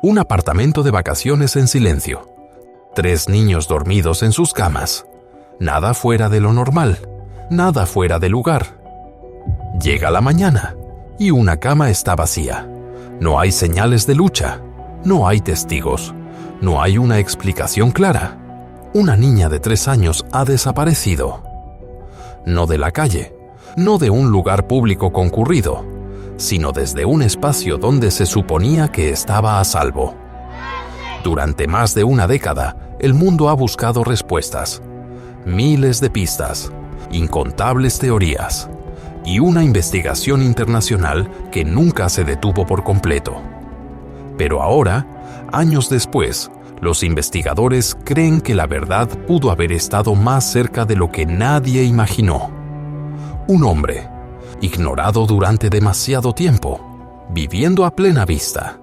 Un apartamento de vacaciones en silencio. 3 niños dormidos en sus camas. Nada fuera de lo normal. Nada fuera de lugar. Llega la mañana y una cama está vacía. No hay señales de lucha. No hay testigos. No hay una explicación clara. Una niña de 3 años ha desaparecido. No de la calle, no de un lugar público concurrido, sino desde un espacio donde se suponía que estaba a salvo. Durante más de una década, el mundo ha buscado respuestas. Miles de pistas, incontables teorías y una investigación internacional que nunca se detuvo por completo. Pero ahora, años después, los investigadores creen que la verdad pudo haber estado más cerca de lo que nadie imaginó. Un hombre, ignorado durante demasiado tiempo, viviendo a plena vista.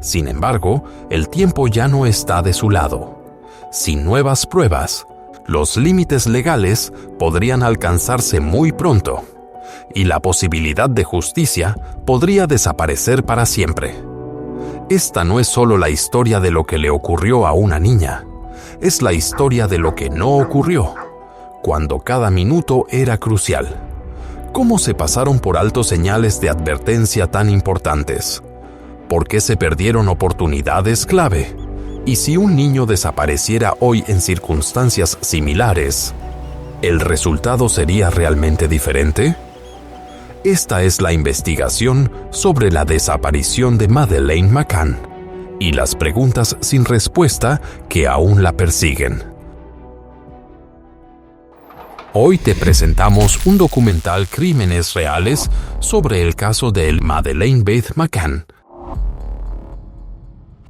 Sin embargo, el tiempo ya no está de su lado. Sin nuevas pruebas, los límites legales podrían alcanzarse muy pronto, y la posibilidad de justicia podría desaparecer para siempre. Esta no es solo la historia de lo que le ocurrió a una niña, es la historia de lo que no ocurrió, cuando cada minuto era crucial. ¿Cómo se pasaron por alto señales de advertencia tan importantes? ¿Por qué se perdieron oportunidades clave? Y si un niño desapareciera hoy en circunstancias similares, ¿el resultado sería realmente diferente? Esta es la investigación sobre la desaparición de Madeleine McCann y las preguntas sin respuesta que aún la persiguen. Hoy te presentamos un documental Crímenes Reales sobre el caso de Madeleine Beth McCann.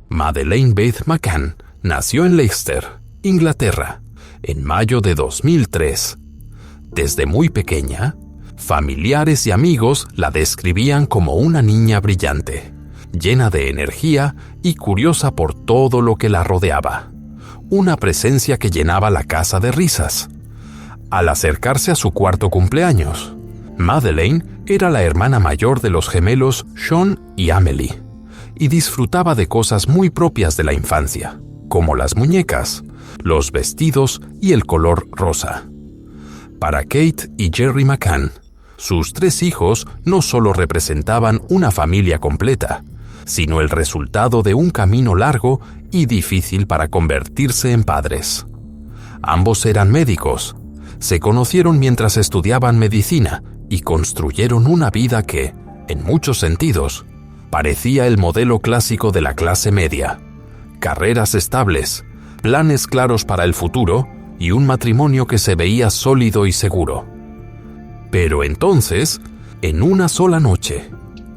Madeleine Beth McCann nació en Leicester, Inglaterra, en mayo de 2003. Desde muy pequeña, familiares y amigos la describían como una niña brillante, llena de energía y curiosa por todo lo que la rodeaba. Una presencia que llenaba la casa de risas. Al acercarse a su 4º cumpleaños, Madeleine era la hermana mayor de los gemelos Sean y Amelie, y disfrutaba de cosas muy propias de la infancia, como las muñecas, los vestidos y el color rosa. Para Kate y Gerry McCann, sus 3 hijos no solo representaban una familia completa, sino el resultado de un camino largo y difícil para convertirse en padres. Ambos eran médicos, se conocieron mientras estudiaban medicina y construyeron una vida que, en muchos sentidos, parecía el modelo clásico de la clase media. Carreras estables, planes claros para el futuro y un matrimonio que se veía sólido y seguro. Pero entonces, en una sola noche,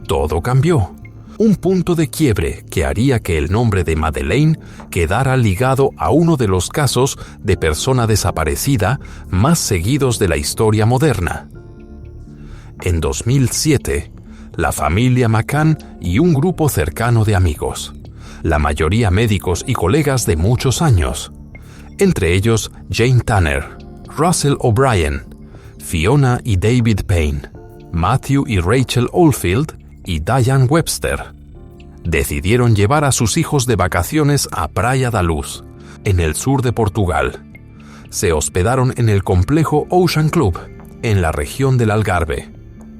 todo cambió. Un punto de quiebre que haría que el nombre de Madeleine quedara ligado a uno de los casos de persona desaparecida más seguidos de la historia moderna. En 2007, la familia McCann y un grupo cercano de amigos, la mayoría médicos y colegas de muchos años, entre ellos Jane Tanner, Russell O'Brien, Fiona y David Payne, Matthew y Rachel Oldfield y Diane Webster, decidieron llevar a sus hijos de vacaciones a Praia da Luz, en el sur de Portugal. Se hospedaron en el complejo Ocean Club, en la región del Algarve,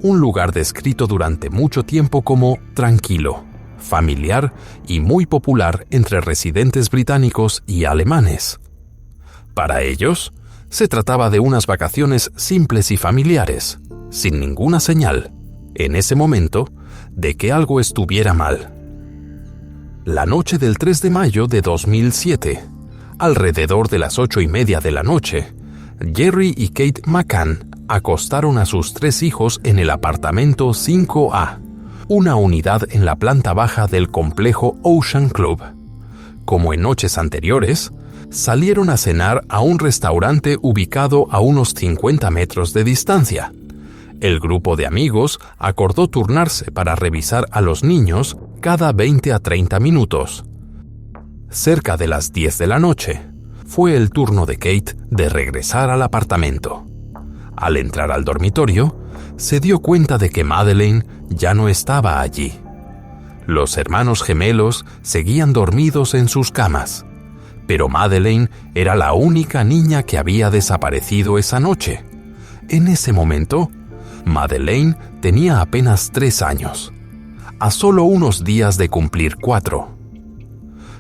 un lugar descrito durante mucho tiempo como tranquilo, familiar y muy popular entre residentes británicos y alemanes. Para ellos, se trataba de unas vacaciones simples y familiares, sin ninguna señal, en ese momento, de que algo estuviera mal. La noche del 3 de mayo de 2007, alrededor de las 8:30 de la noche, Gerry y Kate McCann acostaron a sus 3 hijos en el apartamento 5A, una unidad en la planta baja del complejo Ocean Club. Como en noches anteriores, salieron a cenar a un restaurante ubicado a unos 50 metros de distancia. El grupo de amigos acordó turnarse para revisar a los niños cada 20 a 30 minutos. Cerca de las 10 de la noche, fue el turno de Kate de regresar al apartamento. Al entrar al dormitorio, se dio cuenta de que Madeleine ya no estaba allí. Los hermanos gemelos seguían dormidos en sus camas, pero Madeleine era la única niña que había desaparecido esa noche. En ese momento, Madeleine tenía apenas 3 años, a solo unos días de cumplir 4.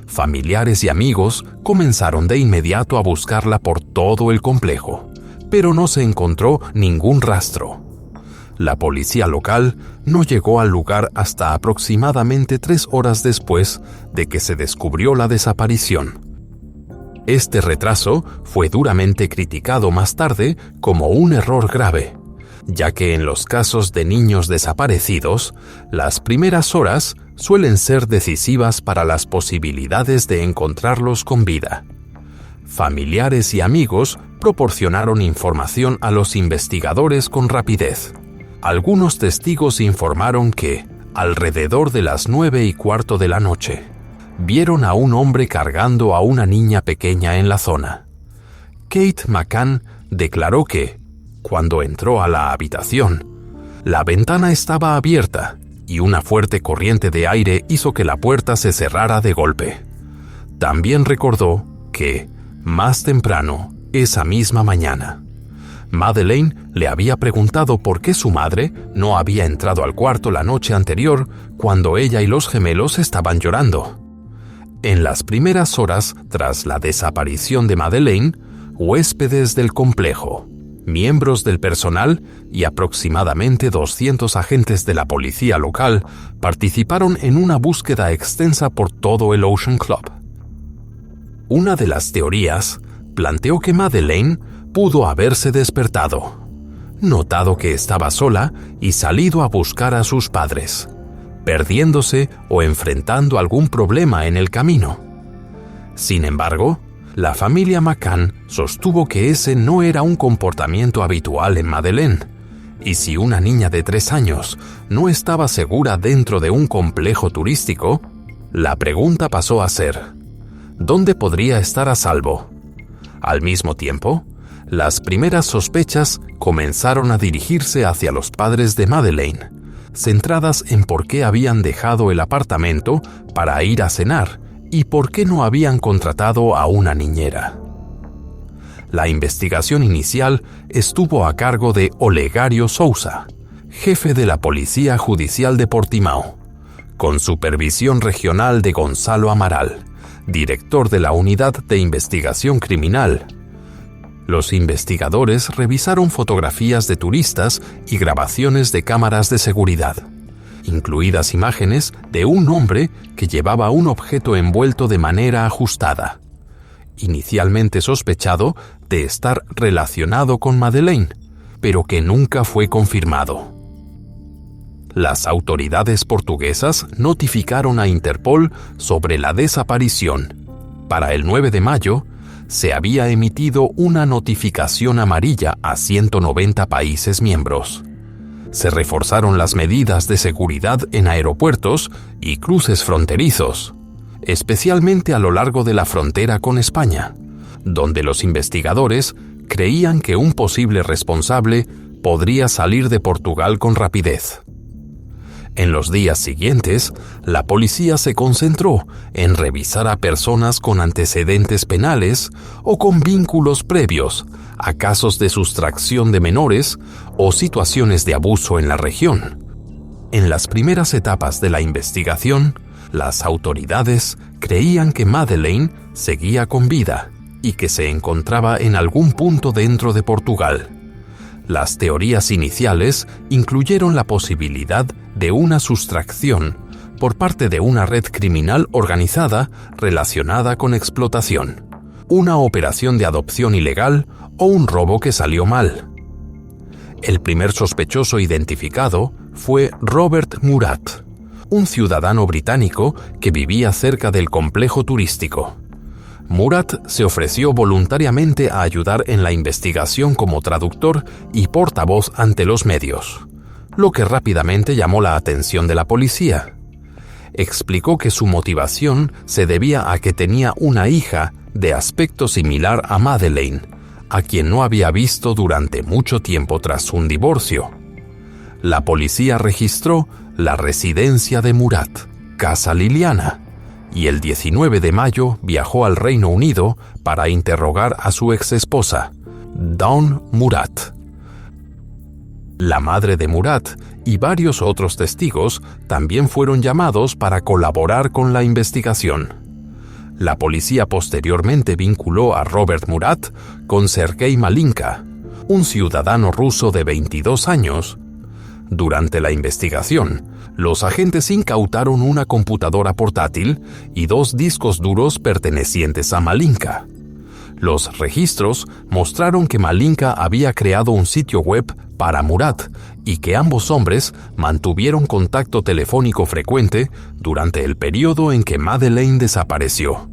Familiares y amigos comenzaron de inmediato a buscarla por todo el complejo, pero no se encontró ningún rastro. La policía local no llegó al lugar hasta aproximadamente 3 horas después de que se descubrió la desaparición. Este retraso fue duramente criticado más tarde como un error grave, ya que en los casos de niños desaparecidos, las primeras horas suelen ser decisivas para las posibilidades de encontrarlos con vida. Familiares y amigos proporcionaron información a los investigadores con rapidez. Algunos testigos informaron que, alrededor de las 9:15 de la noche, vieron a un hombre cargando a una niña pequeña en la zona. Kate McCann declaró que, cuando entró a la habitación, la ventana estaba abierta y una fuerte corriente de aire hizo que la puerta se cerrara de golpe. También recordó que, más temprano, esa misma mañana, Madeleine le había preguntado por qué su madre no había entrado al cuarto la noche anterior cuando ella y los gemelos estaban llorando. En las primeras horas tras la desaparición de Madeleine, huéspedes del complejo, miembros del personal y aproximadamente 200 agentes de la policía local participaron en una búsqueda extensa por todo el Ocean Club. Una de las teorías planteó que Madeleine pudo haberse despertado, notado que estaba sola y salido a buscar a sus padres, perdiéndose o enfrentando algún problema en el camino. Sin embargo, la familia McCann sostuvo que ese no era un comportamiento habitual en Madeleine, y si una niña de 3 años no estaba segura dentro de un complejo turístico, la pregunta pasó a ser: ¿dónde podría estar a salvo? Al mismo tiempo, las primeras sospechas comenzaron a dirigirse hacia los padres de Madeleine, centradas en por qué habían dejado el apartamento para ir a cenar y por qué no habían contratado a una niñera. La investigación inicial estuvo a cargo de Olegario Sousa, jefe de la Policía Judicial de Portimão, con supervisión regional de Gonzalo Amaral, director de la Unidad de Investigación Criminal. Los investigadores revisaron fotografías de turistas y grabaciones de cámaras de seguridad, incluidas imágenes de un hombre que llevaba un objeto envuelto de manera ajustada, inicialmente sospechado de estar relacionado con Madeleine, pero que nunca fue confirmado. Las autoridades portuguesas notificaron a Interpol sobre la desaparición. Para el 9 de mayo, se había emitido una notificación amarilla a 190 países miembros. Se reforzaron las medidas de seguridad en aeropuertos y cruces fronterizos, especialmente a lo largo de la frontera con España, donde los investigadores creían que un posible responsable podría salir de Portugal con rapidez. En los días siguientes, la policía se concentró en revisar a personas con antecedentes penales o con vínculos previos a casos de sustracción de menores o situaciones de abuso en la región. En las primeras etapas de la investigación, las autoridades creían que Madeleine seguía con vida y que se encontraba en algún punto dentro de Portugal. Las teorías iniciales incluyeron la posibilidad de una sustracción por parte de una red criminal organizada relacionada con explotación, una operación de adopción ilegal o un robo que salió mal. El primer sospechoso identificado fue Robert Murat, un ciudadano británico que vivía cerca del complejo turístico. Murat se ofreció voluntariamente a ayudar en la investigación como traductor y portavoz ante los medios, lo que rápidamente llamó la atención de la policía. Explicó que su motivación se debía a que tenía una hija de aspecto similar a Madeleine, a quien no había visto durante mucho tiempo tras un divorcio. La policía registró la residencia de Murat, Casa Liliana, y el 19 de mayo viajó al Reino Unido para interrogar a su exesposa, Dawn Murat. La madre de Murat y varios otros testigos también fueron llamados para colaborar con la investigación. La policía posteriormente vinculó a Robert Murat con Sergei Malinka, un ciudadano ruso de 22 años. Durante la investigación, los agentes incautaron una computadora portátil y 2 discos duros pertenecientes a Malinka. Los registros mostraron que Malinka había creado un sitio web para Murat y que ambos hombres mantuvieron contacto telefónico frecuente durante el periodo en que Madeleine desapareció.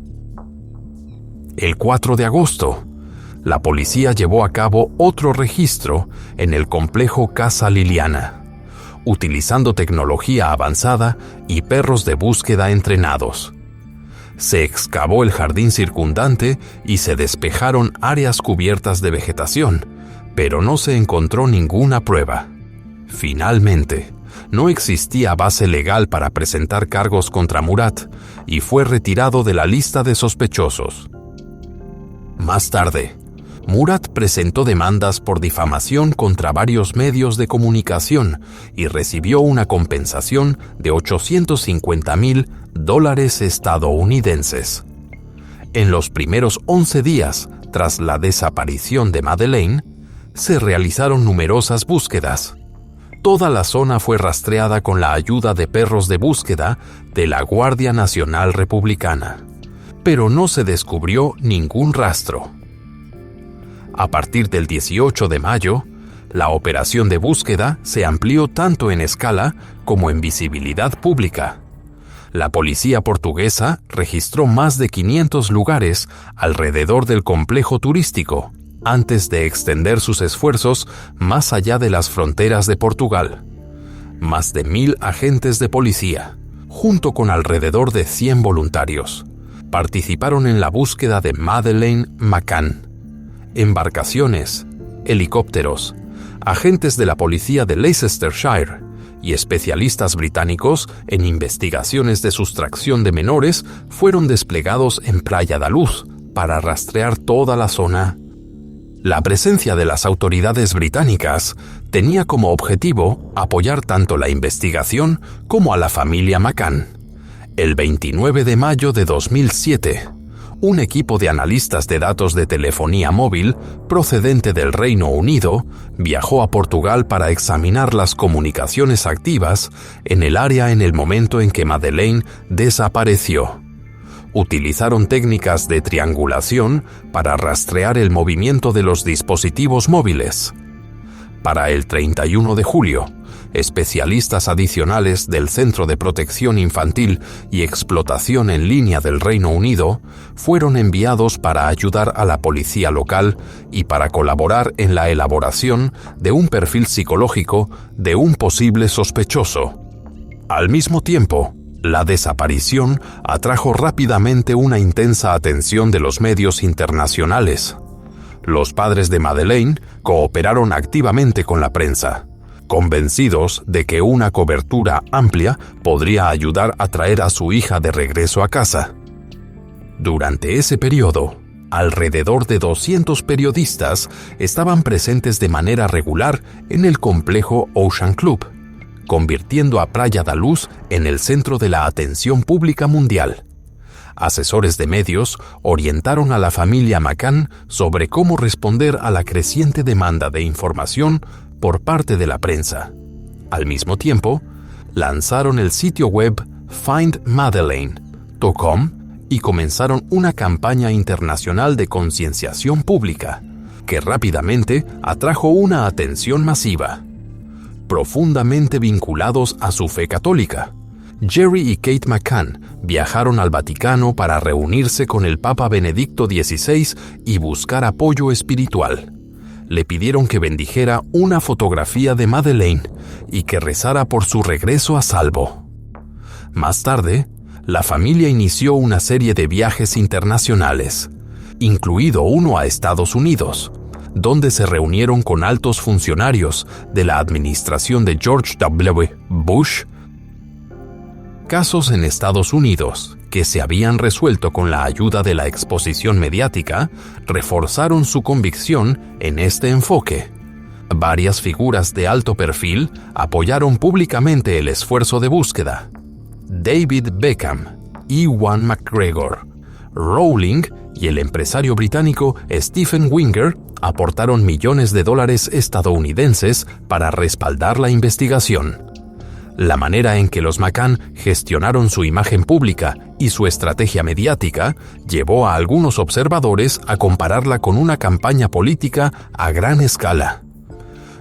El 4 de agosto, la policía llevó a cabo otro registro en el complejo Casa Liliana, utilizando tecnología avanzada y perros de búsqueda entrenados. Se excavó el jardín circundante y se despejaron áreas cubiertas de vegetación, pero no se encontró ninguna prueba. Finalmente, no existía base legal para presentar cargos contra Murat y fue retirado de la lista de sospechosos. Más tarde, Murat presentó demandas por difamación contra varios medios de comunicación y recibió una compensación de $850,000 estadounidenses. En los primeros 11 días tras la desaparición de Madeleine, se realizaron numerosas búsquedas. Toda la zona fue rastreada con la ayuda de perros de búsqueda de la Guardia Nacional Republicana, pero no se descubrió ningún rastro. A partir del 18 de mayo, la operación de búsqueda se amplió tanto en escala como en visibilidad pública. La policía portuguesa registró más de 500 lugares alrededor del complejo turístico antes de extender sus esfuerzos más allá de las fronteras de Portugal. Más de 1,000 agentes de policía, junto con alrededor de 100 voluntarios, participaron en la búsqueda de Madeleine McCann. Embarcaciones, helicópteros, agentes de la policía de Leicestershire y especialistas británicos en investigaciones de sustracción de menores fueron desplegados en Praia da Luz para rastrear toda la zona. La presencia de las autoridades británicas tenía como objetivo apoyar tanto la investigación como a la familia McCann. El 29 de mayo de 2007, un equipo de analistas de datos de telefonía móvil procedente del Reino Unido viajó a Portugal para examinar las comunicaciones activas en el área en el momento en que Madeleine desapareció. Utilizaron técnicas de triangulación para rastrear el movimiento de los dispositivos móviles. Para el 31 de julio, especialistas adicionales del Centro de Protección Infantil y Explotación en Línea del Reino Unido fueron enviados para ayudar a la policía local y para colaborar en la elaboración de un perfil psicológico de un posible sospechoso. Al mismo tiempo, la desaparición atrajo rápidamente una intensa atención de los medios internacionales. Los padres de Madeleine cooperaron activamente con la prensa, convencidos de que una cobertura amplia podría ayudar a traer a su hija de regreso a casa. Durante ese periodo, alrededor de 200 periodistas estaban presentes de manera regular en el complejo Ocean Club, convirtiendo a Praia da Luz en el centro de la atención pública mundial. Asesores de medios orientaron a la familia McCann sobre cómo responder a la creciente demanda de información por parte de la prensa. Al mismo tiempo, lanzaron el sitio web findmadeleine.com y comenzaron una campaña internacional de concienciación pública, que rápidamente atrajo una atención masiva. Profundamente vinculados a su fe católica, Jerry y Kate McCann viajaron al Vaticano para reunirse con el Papa Benedicto XVI y buscar apoyo espiritual. Le pidieron que bendijera una fotografía de Madeleine y que rezara por su regreso a salvo. Más tarde, la familia inició una serie de viajes internacionales, incluido uno a Estados Unidos, donde se reunieron con altos funcionarios de la administración de George W. Bush, Casos en Estados Unidos, que se habían resuelto con la ayuda de la exposición mediática, reforzaron su convicción en este enfoque. Varias figuras de alto perfil apoyaron públicamente el esfuerzo de búsqueda. David Beckham, Ewan McGregor, Rowling y el empresario británico Stephen Winger aportaron millones de dólares estadounidenses para respaldar la investigación. La manera en que los McCann gestionaron su imagen pública y su estrategia mediática llevó a algunos observadores a compararla con una campaña política a gran escala.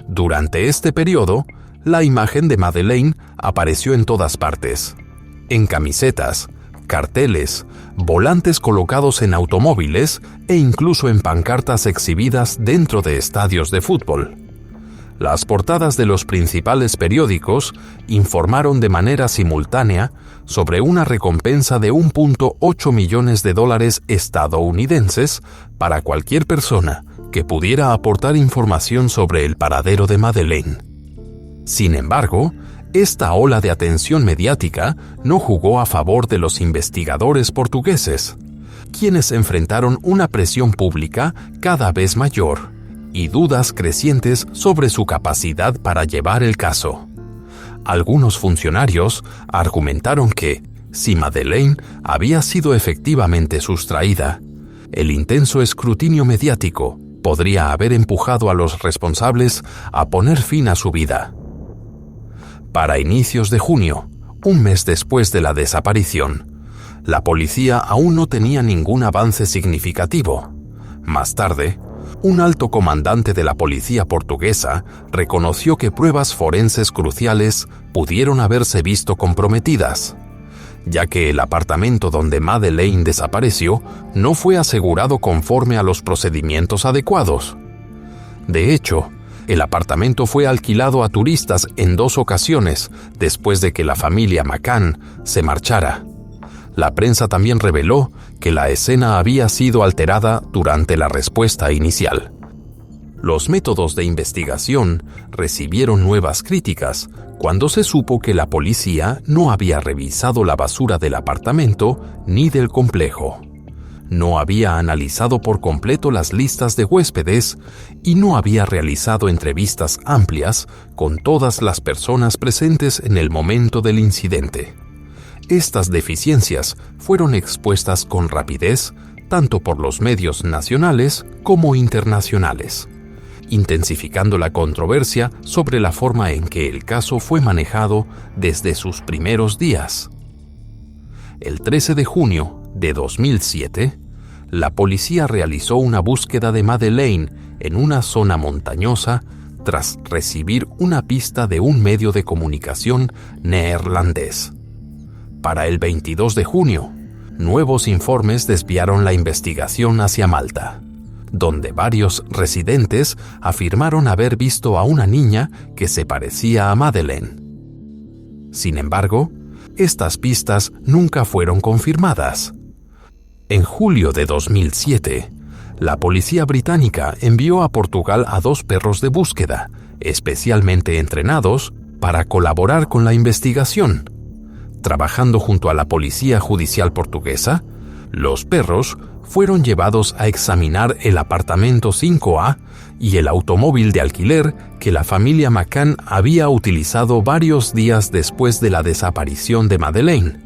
Durante este periodo, la imagen de Madeleine apareció en todas partes: en camisetas, carteles, volantes colocados en automóviles e incluso en pancartas exhibidas dentro de estadios de fútbol. Las portadas de los principales periódicos informaron de manera simultánea sobre una recompensa de $1.8 millones estadounidenses para cualquier persona que pudiera aportar información sobre el paradero de Madeleine. Sin embargo, esta ola de atención mediática no jugó a favor de los investigadores portugueses, quienes enfrentaron una presión pública cada vez mayor y dudas crecientes sobre su capacidad para llevar el caso. Algunos funcionarios argumentaron que, si Madeleine había sido efectivamente sustraída, el intenso escrutinio mediático podría haber empujado a los responsables a poner fin a su vida. Para inicios de junio, un mes después de la desaparición, la policía aún no tenía ningún avance significativo. Más tarde, un alto comandante de la policía portuguesa reconoció que pruebas forenses cruciales pudieron haberse visto comprometidas, ya que el apartamento donde Madeleine desapareció no fue asegurado conforme a los procedimientos adecuados. De hecho, el apartamento fue alquilado a turistas en 2 ocasiones después de que la familia McCann se marchara. La prensa también reveló que la escena había sido alterada durante la respuesta inicial. Los métodos de investigación recibieron nuevas críticas cuando se supo que la policía no había revisado la basura del apartamento ni del complejo. No había analizado por completo las listas de huéspedes y no había realizado entrevistas amplias con todas las personas presentes en el momento del incidente. Estas deficiencias fueron expuestas con rapidez tanto por los medios nacionales como internacionales, intensificando la controversia sobre la forma en que el caso fue manejado desde sus primeros días. El 13 de junio de 2007, la policía realizó una búsqueda de Madeleine en una zona montañosa tras recibir una pista de un medio de comunicación neerlandés. Para el 22 de junio, nuevos informes desviaron la investigación hacia Malta, donde varios residentes afirmaron haber visto a una niña que se parecía a Madeleine. Sin embargo, estas pistas nunca fueron confirmadas. En julio de 2007, la policía británica envió a Portugal a 2 perros de búsqueda, especialmente entrenados para colaborar con la investigación. Trabajando junto a la Policía Judicial Portuguesa, los perros fueron llevados a examinar el apartamento 5A y el automóvil de alquiler que la familia McCann había utilizado varios días después de la desaparición de Madeleine.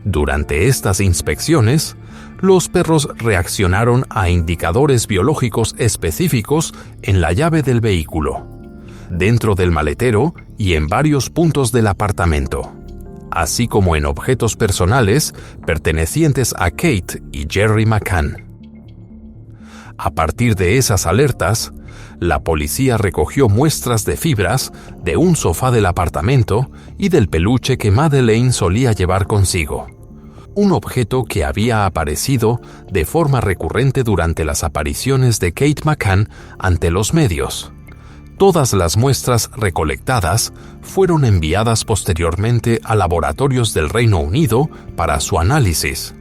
Durante estas inspecciones, los perros reaccionaron a indicadores biológicos específicos en la llave del vehículo, dentro del maletero y en varios puntos del apartamento, así como en objetos personales pertenecientes a Kate y Gerry McCann. A partir de esas alertas, la policía recogió muestras de fibras de un sofá del apartamento y del peluche que Madeleine solía llevar consigo, un objeto que había aparecido de forma recurrente durante las apariciones de Kate McCann ante los medios. Todas las muestras recolectadas fueron enviadas posteriormente a laboratorios del Reino Unido para su análisis.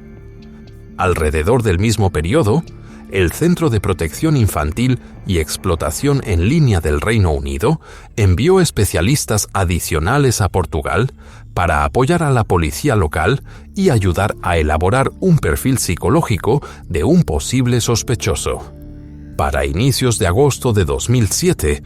Alrededor del mismo periodo, el Centro de Protección Infantil y Explotación en Línea del Reino Unido envió especialistas adicionales a Portugal para apoyar a la policía local y ayudar a elaborar un perfil psicológico de un posible sospechoso. Para inicios de agosto de 2007,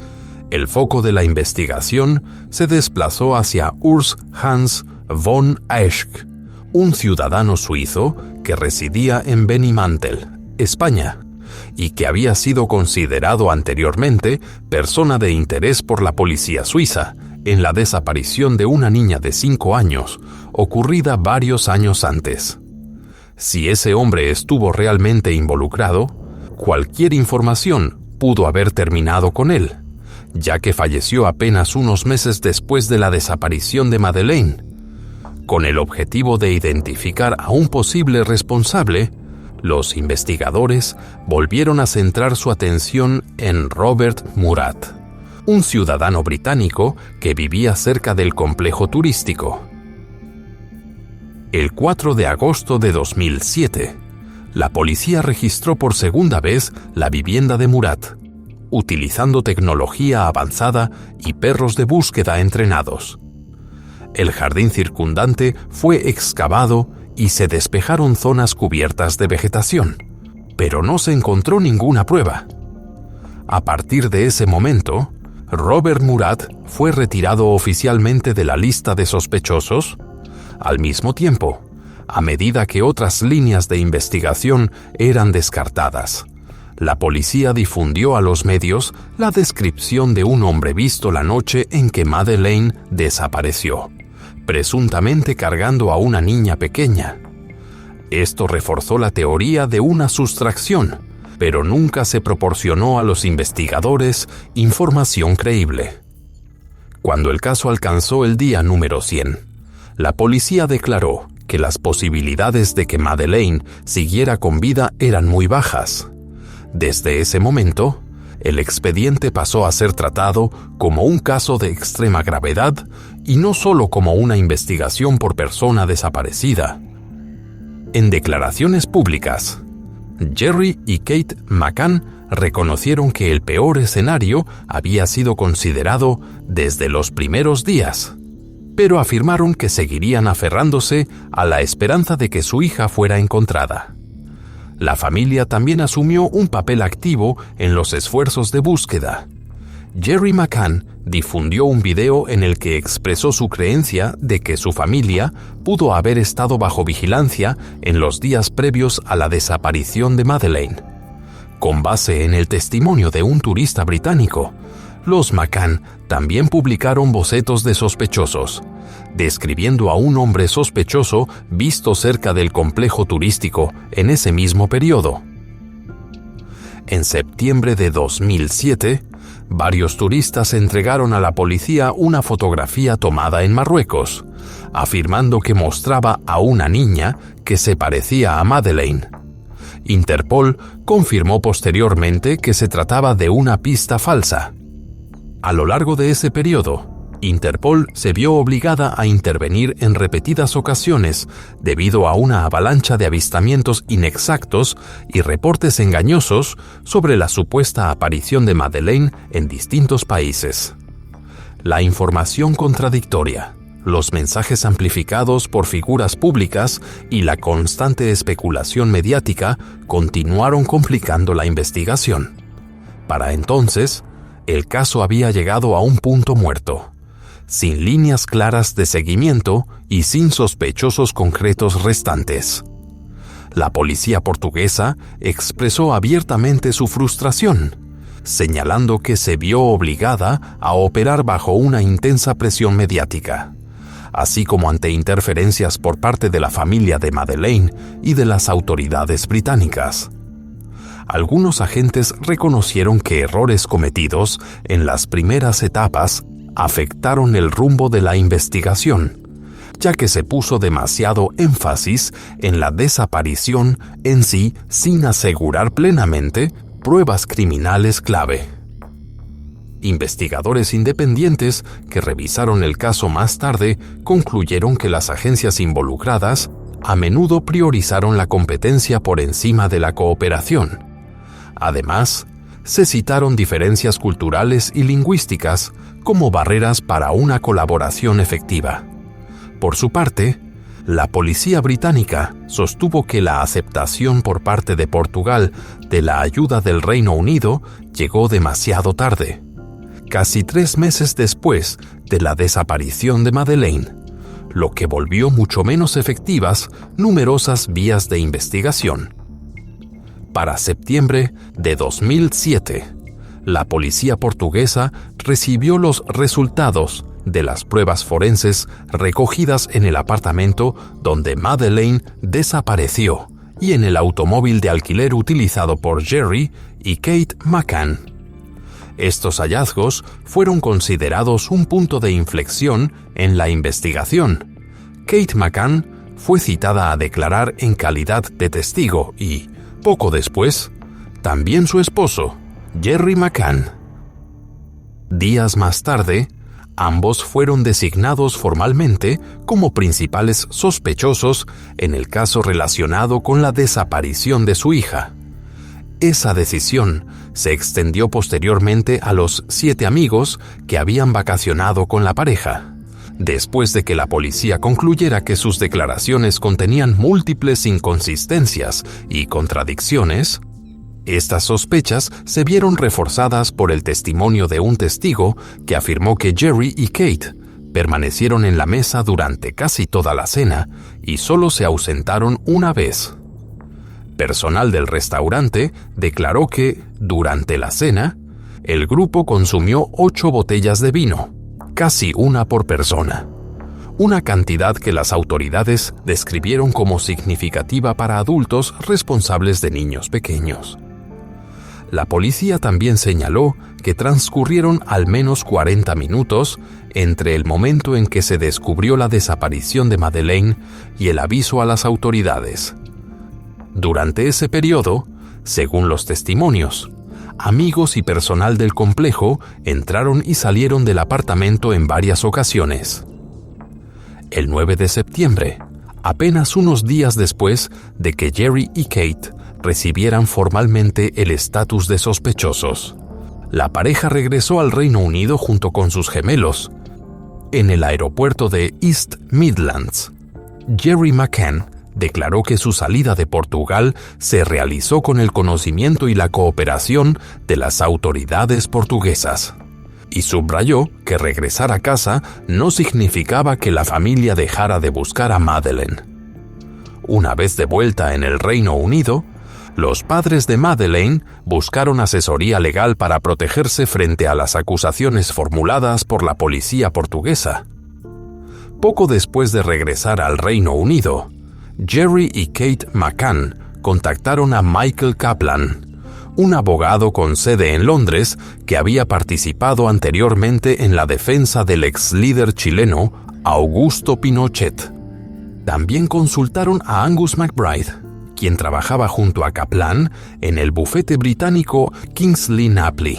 el foco de la investigación se desplazó hacia Urs Hans von Esch, un ciudadano suizo que residía en Benimantel, España, y que había sido considerado anteriormente persona de interés por la policía suiza en la desaparición de una niña de 5 años, ocurrida varios años antes. Si ese hombre estuvo realmente involucrado, cualquier información pudo haber terminado con él, ya que falleció apenas unos meses después de la desaparición de Madeleine. Con el objetivo de identificar a un posible responsable, los investigadores volvieron a centrar su atención en Robert Murat, un ciudadano británico que vivía cerca del complejo turístico. El 4 de agosto de 2007, la policía registró por segunda vez la vivienda de Murat, utilizando tecnología avanzada y perros de búsqueda entrenados. El jardín circundante fue excavado y se despejaron zonas cubiertas de vegetación, pero no se encontró ninguna prueba. A partir de ese momento, Robert Murat fue retirado oficialmente de la lista de sospechosos. Al mismo tiempo, a medida que otras líneas de investigación eran descartadas, la policía difundió a los medios la descripción de un hombre visto la noche en que Madeleine desapareció, presuntamente cargando a una niña pequeña. Esto reforzó la teoría de una sustracción, pero nunca se proporcionó a los investigadores información creíble. Cuando el caso alcanzó el día número 100, la policía declaró que las posibilidades de que Madeleine siguiera con vida eran muy bajas. Desde ese momento, el expediente pasó a ser tratado como un caso de extrema gravedad y no solo como una investigación por persona desaparecida. En declaraciones públicas, Jerry y Kate McCann reconocieron que el peor escenario había sido considerado desde los primeros días, pero afirmaron que seguirían aferrándose a la esperanza de que su hija fuera encontrada. La familia también asumió un papel activo en los esfuerzos de búsqueda. Jerry McCann difundió un video en el que expresó su creencia de que su familia pudo haber estado bajo vigilancia en los días previos a la desaparición de Madeleine. Con base en el testimonio de un turista británico, los McCann también publicaron bocetos de sospechosos, describiendo a un hombre sospechoso visto cerca del complejo turístico en ese mismo periodo. En septiembre de 2007, varios turistas entregaron a la policía una fotografía tomada en Marruecos, afirmando que mostraba a una niña que se parecía a Madeleine. Interpol confirmó posteriormente que se trataba de una pista falsa. A lo largo de ese periodo, Interpol se vio obligada a intervenir en repetidas ocasiones debido a una avalancha de avistamientos inexactos y reportes engañosos sobre la supuesta aparición de Madeleine en distintos países. La información contradictoria, los mensajes amplificados por figuras públicas y la constante especulación mediática continuaron complicando la investigación. Para entonces, el caso había llegado a un punto muerto, sin líneas claras de seguimiento y sin sospechosos concretos restantes. La policía portuguesa expresó abiertamente su frustración, señalando que se vio obligada a operar bajo una intensa presión mediática, así como ante interferencias por parte de la familia de Madeleine y de las autoridades británicas. Algunos agentes reconocieron que errores cometidos en las primeras etapas afectaron el rumbo de la investigación, ya que se puso demasiado énfasis en la desaparición en sí sin asegurar plenamente pruebas criminales clave. Investigadores independientes que revisaron el caso más tarde concluyeron que las agencias involucradas a menudo priorizaron la competencia por encima de la cooperación, Además, se citaron diferencias culturales y lingüísticas como barreras para una colaboración efectiva. Por su parte, la policía británica sostuvo que la aceptación por parte de Portugal de la ayuda del Reino Unido llegó demasiado tarde, casi 3 meses después de la desaparición de Madeleine, lo que volvió mucho menos efectivas numerosas vías de investigación. Para septiembre de 2007, la policía portuguesa recibió los resultados de las pruebas forenses recogidas en el apartamento donde Madeleine desapareció y en el automóvil de alquiler utilizado por Jerry y Kate McCann. Estos hallazgos fueron considerados un punto de inflexión en la investigación. Kate McCann fue citada a declarar en calidad de testigo y, poco después, también su esposo, Jerry McCann. Días más tarde, ambos fueron designados formalmente como principales sospechosos en el caso relacionado con la desaparición de su hija. Esa decisión se extendió posteriormente a los 7 amigos que habían vacacionado con la pareja. Después de que la policía concluyera que sus declaraciones contenían múltiples inconsistencias y contradicciones, estas sospechas se vieron reforzadas por el testimonio de un testigo que afirmó que Jerry y Kate permanecieron en la mesa durante casi toda la cena y solo se ausentaron una vez. Personal del restaurante declaró que, durante la cena, el grupo consumió 8 botellas de vino, casi una por persona, una cantidad que las autoridades describieron como significativa para adultos responsables de niños pequeños. La policía también señaló que transcurrieron al menos 40 minutos entre el momento en que se descubrió la desaparición de Madeleine y el aviso a las autoridades. Durante ese periodo, según los testimonios, amigos y personal del complejo entraron y salieron del apartamento en varias ocasiones. El 9 de septiembre, apenas unos días después de que Jerry y Kate recibieran formalmente el estatus de sospechosos, la pareja regresó al Reino Unido junto con sus gemelos. En el aeropuerto de East Midlands, Jerry McCann declaró que su salida de Portugal se realizó con el conocimiento y la cooperación de las autoridades portuguesas, y subrayó que regresar a casa no significaba que la familia dejara de buscar a Madeleine. Una vez de vuelta en el Reino Unido, los padres de Madeleine buscaron asesoría legal para protegerse frente a las acusaciones formuladas por la policía portuguesa. Poco después de regresar al Reino Unido, Jerry y Kate McCann contactaron a Michael Kaplan, un abogado con sede en Londres que había participado anteriormente en la defensa del ex líder chileno Augusto Pinochet. También consultaron a Angus McBride, quien trabajaba junto a Kaplan en el bufete británico Kingsley Napley.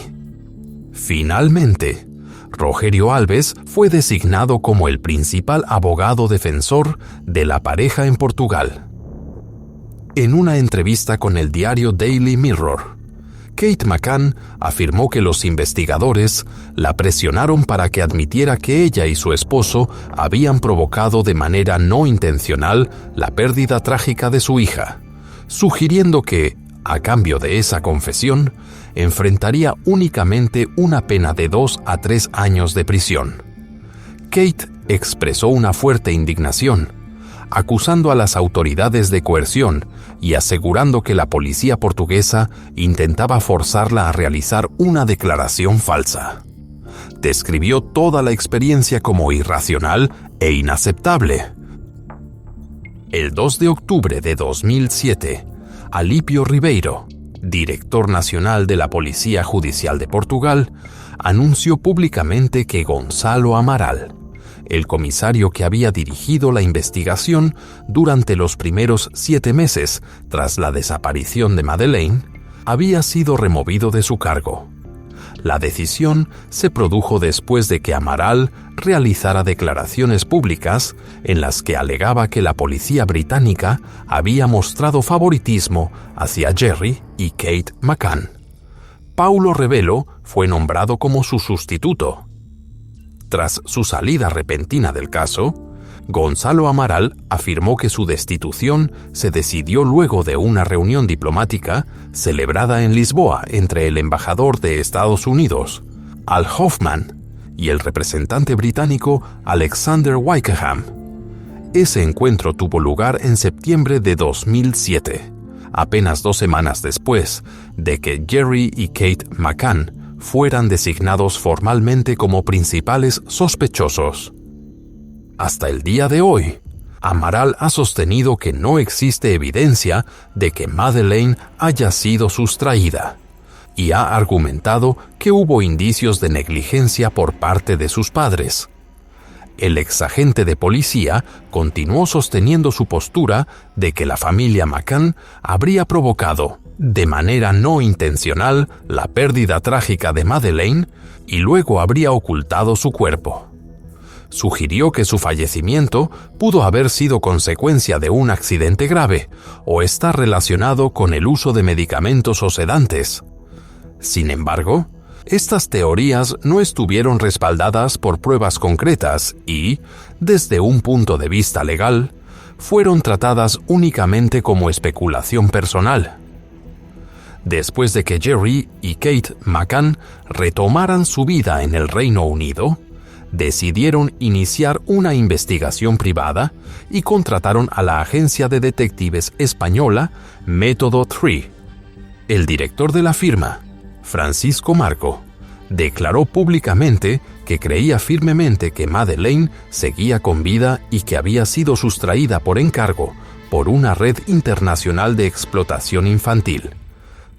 Finalmente, Rogerio Alves fue designado como el principal abogado defensor de la pareja en Portugal. En una entrevista con el diario Daily Mirror, Kate McCann afirmó que los investigadores la presionaron para que admitiera que ella y su esposo habían provocado de manera no intencional la pérdida trágica de su hija, sugiriendo que, a cambio de esa confesión, enfrentaría únicamente una pena de 2 a 3 años de prisión. Kate expresó una fuerte indignación, acusando a las autoridades de coerción y asegurando que la policía portuguesa intentaba forzarla a realizar una declaración falsa. Describió toda la experiencia como irracional e inaceptable. El 2 de octubre de 2007, Alípio Ribeiro, director nacional de la Policía Judicial de Portugal, anunció públicamente que Gonzalo Amaral, el comisario que había dirigido la investigación durante los primeros 7 meses tras la desaparición de Madeleine, había sido removido de su cargo. La decisión se produjo después de que Amaral realizara declaraciones públicas en las que alegaba que la policía británica había mostrado favoritismo hacia Jerry y Kate McCann. Paulo Rebelo fue nombrado como su sustituto. Tras su salida repentina del caso, Gonzalo Amaral afirmó que su destitución se decidió luego de una reunión diplomática celebrada en Lisboa entre el embajador de Estados Unidos, Al Hoffman, y el representante británico Alexander Wykeham. Ese encuentro tuvo lugar en septiembre de 2007, apenas 2 semanas después de que Jerry y Kate McCann fueran designados formalmente como principales sospechosos. Hasta el día de hoy, Amaral ha sostenido que no existe evidencia de que Madeleine haya sido sustraída y ha argumentado que hubo indicios de negligencia por parte de sus padres. El exagente de policía continuó sosteniendo su postura de que la familia McCann habría provocado, de manera no intencional, la pérdida trágica de Madeleine y luego habría ocultado su cuerpo. Sugirió que su fallecimiento pudo haber sido consecuencia de un accidente grave o estar relacionado con el uso de medicamentos o sedantes. Sin embargo, estas teorías no estuvieron respaldadas por pruebas concretas y, desde un punto de vista legal, fueron tratadas únicamente como especulación personal. Después de que Jerry y Kate McCann retomaran su vida en el Reino Unido, decidieron iniciar una investigación privada y contrataron a la agencia de detectives española Método 3. El director de la firma, Francisco Marco, declaró públicamente que creía firmemente que Madeleine seguía con vida y que había sido sustraída por encargo por una red internacional de explotación infantil.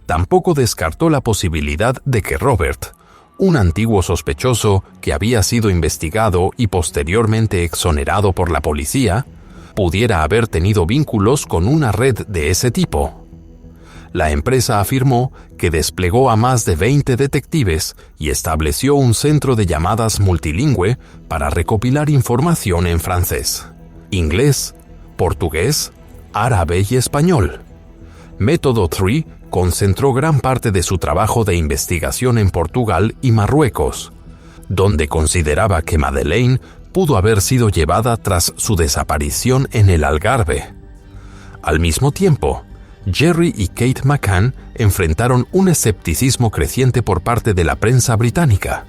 Tampoco descartó la posibilidad de que Robert, un antiguo sospechoso que había sido investigado y posteriormente exonerado por la policía, pudiera haber tenido vínculos con una red de ese tipo. La empresa afirmó que desplegó a más de 20 detectives y estableció un centro de llamadas multilingüe para recopilar información en francés, inglés, portugués, árabe y español. Método 3 concentró gran parte de su trabajo de investigación en Portugal y Marruecos, donde consideraba que Madeleine pudo haber sido llevada tras su desaparición en el Algarve. Al mismo tiempo, Jerry y Kate McCann enfrentaron un escepticismo creciente por parte de la prensa británica.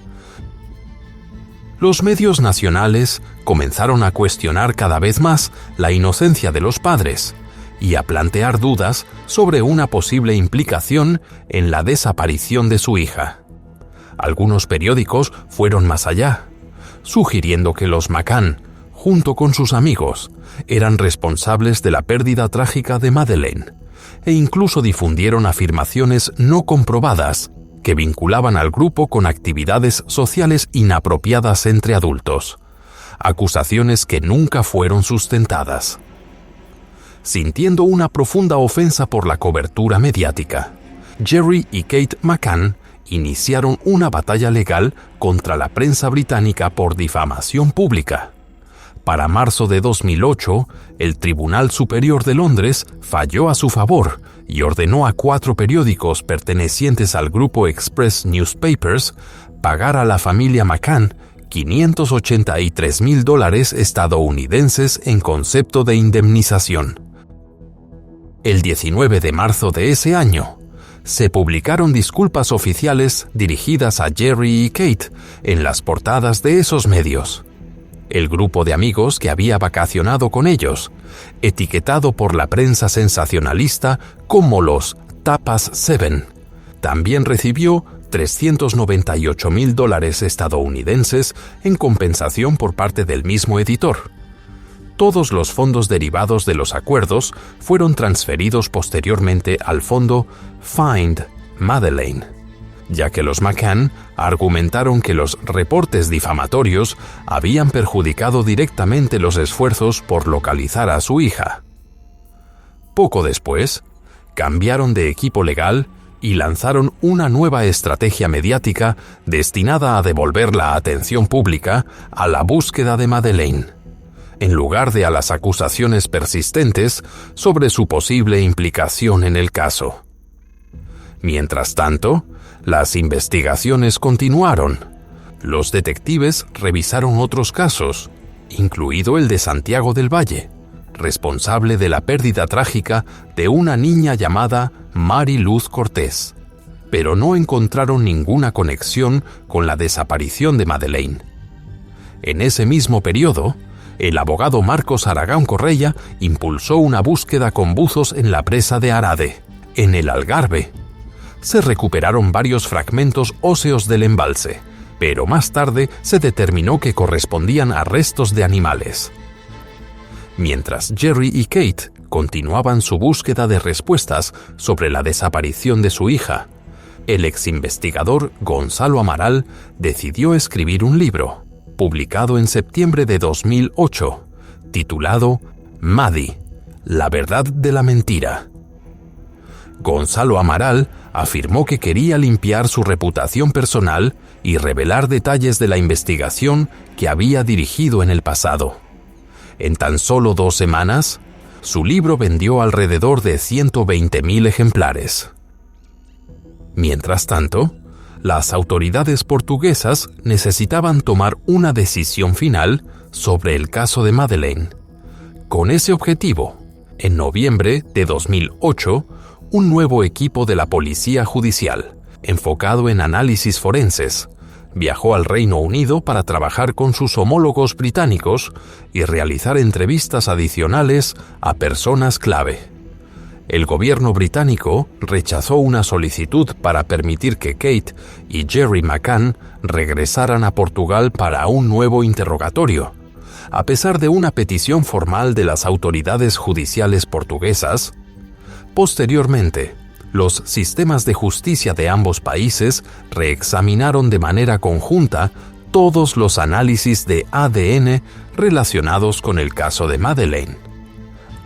Los medios nacionales comenzaron a cuestionar cada vez más la inocencia de los padres y a plantear dudas sobre una posible implicación en la desaparición de su hija. Algunos periódicos fueron más allá, sugiriendo que los McCann, junto con sus amigos, eran responsables de la pérdida trágica de Madeleine, e incluso difundieron afirmaciones no comprobadas que vinculaban al grupo con actividades sociales inapropiadas entre adultos, acusaciones que nunca fueron sustentadas. Sintiendo una profunda ofensa por la cobertura mediática, Jerry y Kate McCann iniciaron una batalla legal contra la prensa británica por difamación pública. Para marzo de 2008, el Tribunal Superior de Londres falló a su favor y ordenó a 4 periódicos pertenecientes al grupo Express Newspapers pagar a la familia McCann $583,000 estadounidenses en concepto de indemnización. El 19 de marzo de ese año, se publicaron disculpas oficiales dirigidas a Jerry y Kate en las portadas de esos medios. El grupo de amigos que había vacacionado con ellos, etiquetado por la prensa sensacionalista como los Tapas 7, también recibió $398,000 estadounidenses en compensación por parte del mismo editor. Todos los fondos derivados de los acuerdos fueron transferidos posteriormente al fondo Find Madeleine, ya que los McCann argumentaron que los reportes difamatorios habían perjudicado directamente los esfuerzos por localizar a su hija. Poco después, cambiaron de equipo legal y lanzaron una nueva estrategia mediática destinada a devolver la atención pública a la búsqueda de Madeleine, en lugar de a las acusaciones persistentes sobre su posible implicación en el caso. Mientras tanto, las investigaciones continuaron. Los detectives revisaron otros casos, incluido el de Santiago del Valle, responsable de la pérdida trágica de una niña llamada Mary Luz Cortés, pero no encontraron ninguna conexión con la desaparición de Madeleine. En ese mismo periodo, el abogado Marcos Aragón Correia impulsó una búsqueda con buzos en la presa de Arade, en el Algarve. Se recuperaron varios fragmentos óseos del embalse, pero más tarde se determinó que correspondían a restos de animales. Mientras Jerry y Kate continuaban su búsqueda de respuestas sobre la desaparición de su hija, el exinvestigador Gonzalo Amaral decidió escribir un libro, publicado en septiembre de 2008, titulado Maddie, la verdad de la mentira. Gonzalo Amaral afirmó que quería limpiar su reputación personal y revelar detalles de la investigación que había dirigido en el pasado. En tan solo 2 semanas, su libro vendió alrededor de 120,000 ejemplares. Mientras tanto, las autoridades portuguesas necesitaban tomar una decisión final sobre el caso de Madeleine. Con ese objetivo, en noviembre de 2008, un nuevo equipo de la Policía Judicial, enfocado en análisis forenses, viajó al Reino Unido para trabajar con sus homólogos británicos y realizar entrevistas adicionales a personas clave. El gobierno británico rechazó una solicitud para permitir que Kate y Jerry McCann regresaran a Portugal para un nuevo interrogatorio, a pesar de una petición formal de las autoridades judiciales portuguesas. Posteriormente, los sistemas de justicia de ambos países reexaminaron de manera conjunta todos los análisis de ADN relacionados con el caso de Madeleine.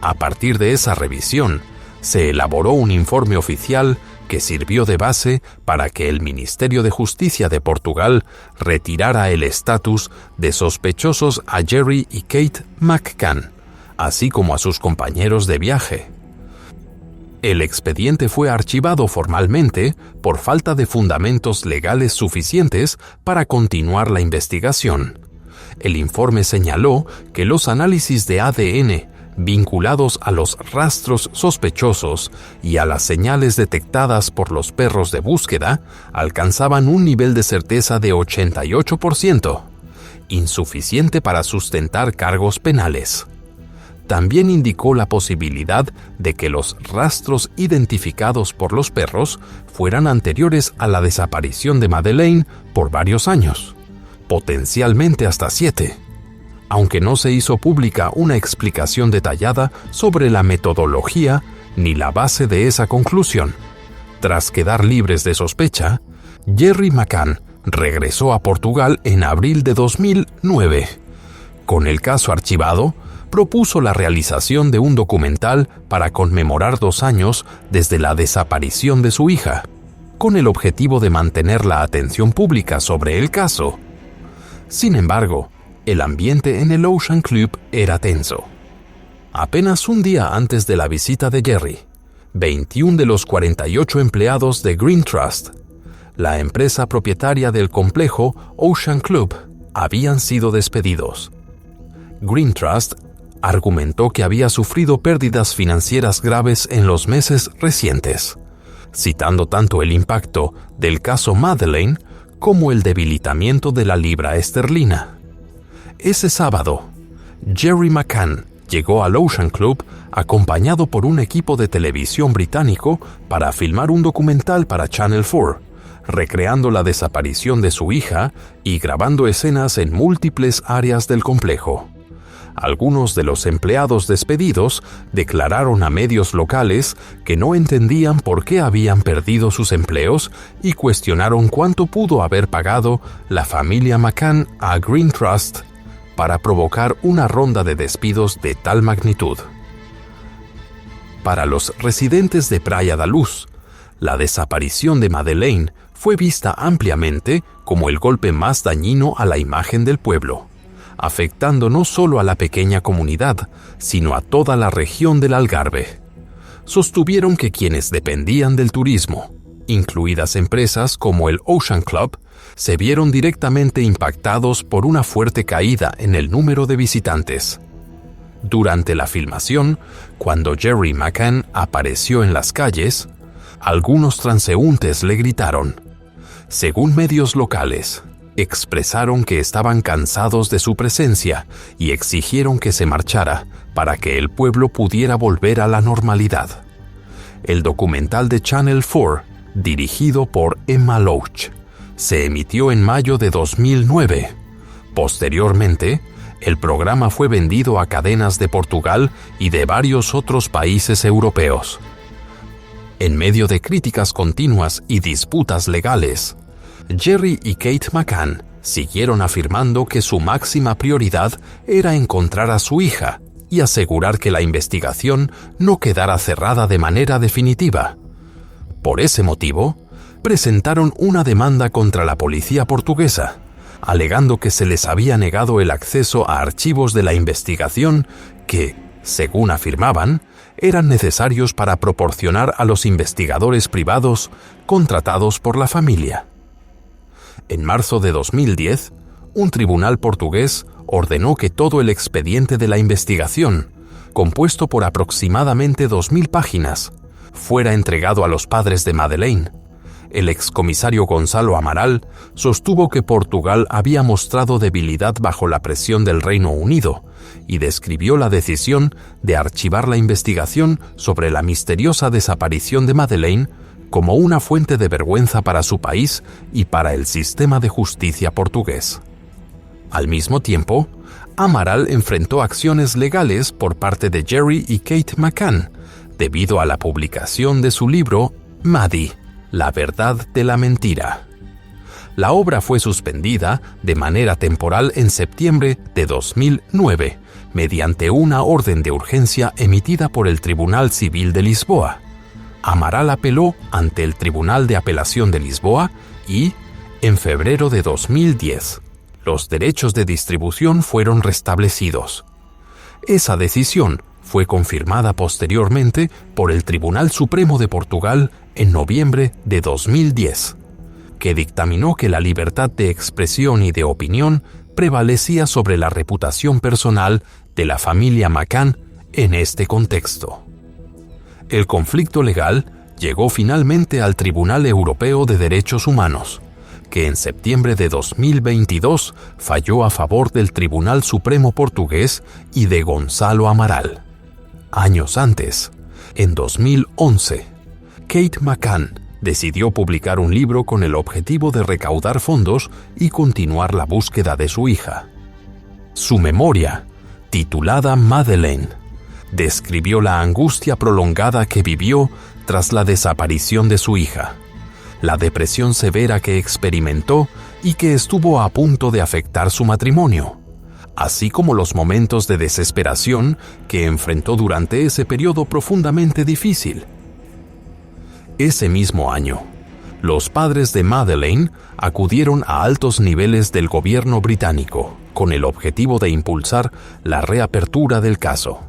A partir de esa revisión, se elaboró un informe oficial que sirvió de base para que el Ministerio de Justicia de Portugal retirara el estatus de sospechosos a Jerry y Kate McCann, así como a sus compañeros de viaje. El expediente fue archivado formalmente por falta de fundamentos legales suficientes para continuar la investigación. El informe señaló que los análisis de ADN vinculados a los rastros sospechosos y a las señales detectadas por los perros de búsqueda alcanzaban un nivel de certeza de 88%, insuficiente para sustentar cargos penales. También indicó la posibilidad de que los rastros identificados por los perros fueran anteriores a la desaparición de Madeleine por varios años, potencialmente hasta 7. Aunque no se hizo pública una explicación detallada sobre la metodología ni la base de esa conclusión. Tras quedar libres de sospecha, Jerry McCann regresó a Portugal en abril de 2009. Con el caso archivado, propuso la realización de un documental para conmemorar 2 años desde la desaparición de su hija, con el objetivo de mantener la atención pública sobre el caso. Sin embargo, el ambiente en el Ocean Club era tenso. Apenas un día antes de la visita de Jerry, 21 de los 48 empleados de Green Trust, la empresa propietaria del complejo Ocean Club, habían sido despedidos. Green Trust argumentó que había sufrido pérdidas financieras graves en los meses recientes, citando tanto el impacto del caso Madeleine como el debilitamiento de la libra esterlina. Ese sábado, Jerry McCann llegó al Ocean Club acompañado por un equipo de televisión británico para filmar un documental para Channel 4, recreando la desaparición de su hija y grabando escenas en múltiples áreas del complejo. Algunos de los empleados despedidos declararon a medios locales que no entendían por qué habían perdido sus empleos y cuestionaron cuánto pudo haber pagado la familia McCann a Green Trust para provocar una ronda de despidos de tal magnitud. Para los residentes de Praia da Luz, La desaparición de Madeleine fue vista ampliamente como el golpe más dañino a la imagen del pueblo, afectando no solo a la pequeña comunidad, sino a toda la región del Algarve. Sostuvieron que quienes dependían del turismo, incluidas empresas como el Ocean Club, se vieron directamente impactados por una fuerte caída en el número de visitantes. Durante la filmación, cuando Jerry McCann apareció en las calles, algunos transeúntes le gritaron. Según medios locales, expresaron que estaban cansados de su presencia y exigieron que se marchara para que el pueblo pudiera volver a la normalidad. El documental de Channel 4, dirigido por Emma Loach, se emitió en mayo de 2009. Posteriormente, el programa fue vendido a cadenas de Portugal y de varios otros países europeos. En medio de críticas continuas y disputas legales, Jerry y Kate McCann siguieron afirmando que su máxima prioridad era encontrar a su hija y asegurar que la investigación no quedara cerrada de manera definitiva. Por ese motivo, presentaron una demanda contra la policía portuguesa, alegando que se les había negado el acceso a archivos de la investigación que, según afirmaban, eran necesarios para proporcionar a los investigadores privados contratados por la familia. En marzo de 2010, un tribunal portugués ordenó que todo el expediente de la investigación, compuesto por aproximadamente 2.000 páginas, fuera entregado a los padres de Madeleine. El excomisario Gonzalo Amaral sostuvo que Portugal había mostrado debilidad bajo la presión del Reino Unido y describió la decisión de archivar la investigación sobre la misteriosa desaparición de Madeleine como una fuente de vergüenza para su país y para el sistema de justicia portugués. Al mismo tiempo, Amaral enfrentó acciones legales por parte de Jerry y Kate McCann debido a la publicación de su libro Maddie, la verdad de la mentira. La obra fue suspendida de manera temporal en septiembre de 2009 mediante una orden de urgencia emitida por el Tribunal Civil de Lisboa. Amaral apeló ante el Tribunal de Apelación de Lisboa y, en febrero de 2010, los derechos de distribución fueron restablecidos. Esa decisión fue confirmada posteriormente por el Tribunal Supremo de Portugal en noviembre de 2010, que dictaminó que la libertad de expresión y de opinión prevalecía sobre la reputación personal de la familia McCann en este contexto. El conflicto legal llegó finalmente al Tribunal Europeo de Derechos Humanos, que en septiembre de 2022 falló a favor del Tribunal Supremo portugués y de Gonzalo Amaral. Años antes, en 2011, Kate McCann decidió publicar un libro con el objetivo de recaudar fondos y continuar la búsqueda de su hija. Su memoria, titulada Madeleine, describió la angustia prolongada que vivió tras la desaparición de su hija, la depresión severa que experimentó y que estuvo a punto de afectar su matrimonio, así como los momentos de desesperación que enfrentó durante ese periodo profundamente difícil. Ese mismo año, los padres de Madeleine acudieron a altos niveles del gobierno británico con el objetivo de impulsar la reapertura del caso.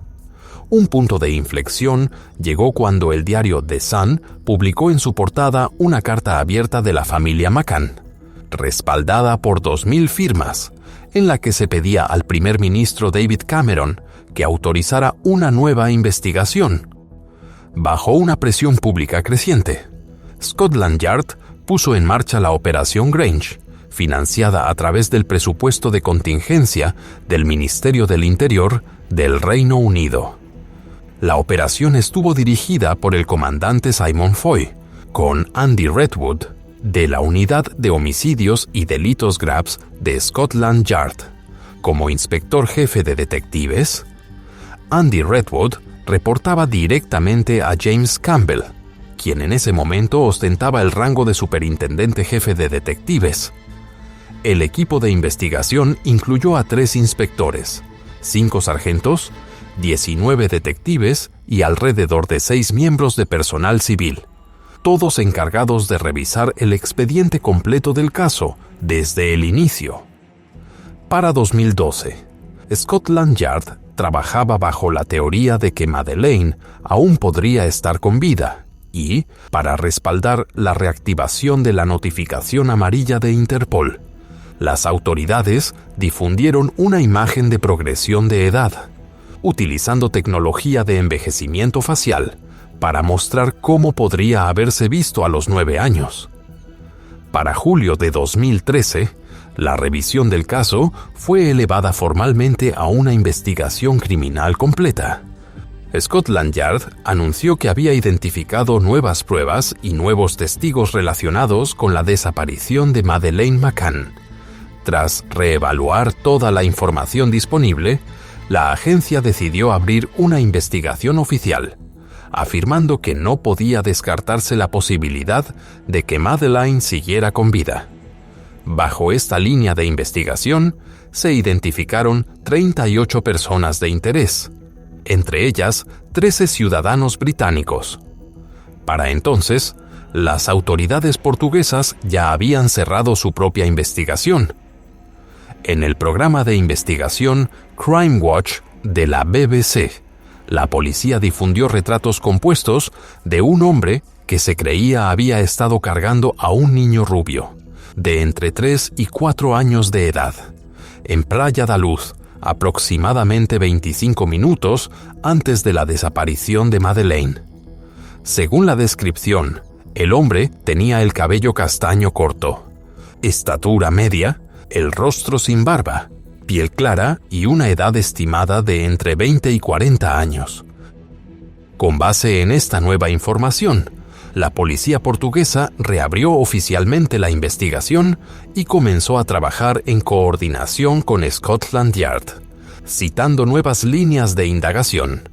Un punto de inflexión llegó cuando el diario The Sun publicó en su portada una carta abierta de la familia McCann, respaldada por 2.000 firmas, en la que se pedía al primer ministro David Cameron que autorizara una nueva investigación. Bajo una presión pública creciente, Scotland Yard puso en marcha la Operación Grange, financiada a través del presupuesto de contingencia del Ministerio del Interior del Reino Unido. La operación estuvo dirigida por el comandante Simon Foy, con Andy Redwood, de la Unidad de Homicidios y Delitos Graves de Scotland Yard, como inspector jefe de detectives. Andy Redwood reportaba directamente a James Campbell, quien en ese momento ostentaba el rango de superintendente jefe de detectives. El equipo de investigación incluyó a 3 inspectores, 5 sargentos, 19 detectives y alrededor de 6 miembros de personal civil, todos encargados de revisar el expediente completo del caso desde el inicio. Para 2012, Scotland Yard trabajaba bajo la teoría de que Madeleine aún podría estar con vida y, para respaldar la reactivación de la notificación amarilla de Interpol, las autoridades difundieron una imagen de progresión de edad, utilizando tecnología de envejecimiento facial para mostrar cómo podría haberse visto a los 9 años. Para julio de 2013, la revisión del caso fue elevada formalmente a una investigación criminal completa. Scotland Yard anunció que había identificado nuevas pruebas y nuevos testigos relacionados con la desaparición de Madeleine McCann. Tras reevaluar toda la información disponible, la agencia decidió abrir una investigación oficial, afirmando que no podía descartarse la posibilidad de que Madeleine siguiera con vida. Bajo esta línea de investigación, se identificaron 38 personas de interés, entre ellas 13 ciudadanos británicos. Para entonces, las autoridades portuguesas ya habían cerrado su propia investigación. En el programa de investigación Crime Watch de la BBC, la policía difundió retratos compuestos de un hombre que se creía había estado cargando a un niño rubio, de entre 3 y 4 años de edad, en Praia da Luz, aproximadamente 25 minutos antes de la desaparición de Madeleine. Según la descripción, el hombre tenía el cabello castaño corto, estatura media, el rostro sin barba, piel clara y una edad estimada de entre 20 y 40 años. Con base en esta nueva información, la policía portuguesa reabrió oficialmente la investigación y comenzó a trabajar en coordinación con Scotland Yard, citando nuevas líneas de indagación.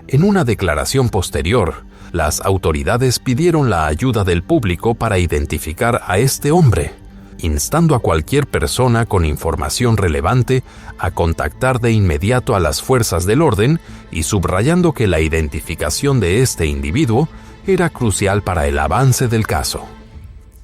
En una declaración posterior, las autoridades pidieron la ayuda del público para identificar a este hombre, instando a cualquier persona con información relevante a contactar de inmediato a las fuerzas del orden y subrayando que la identificación de este individuo era crucial para el avance del caso.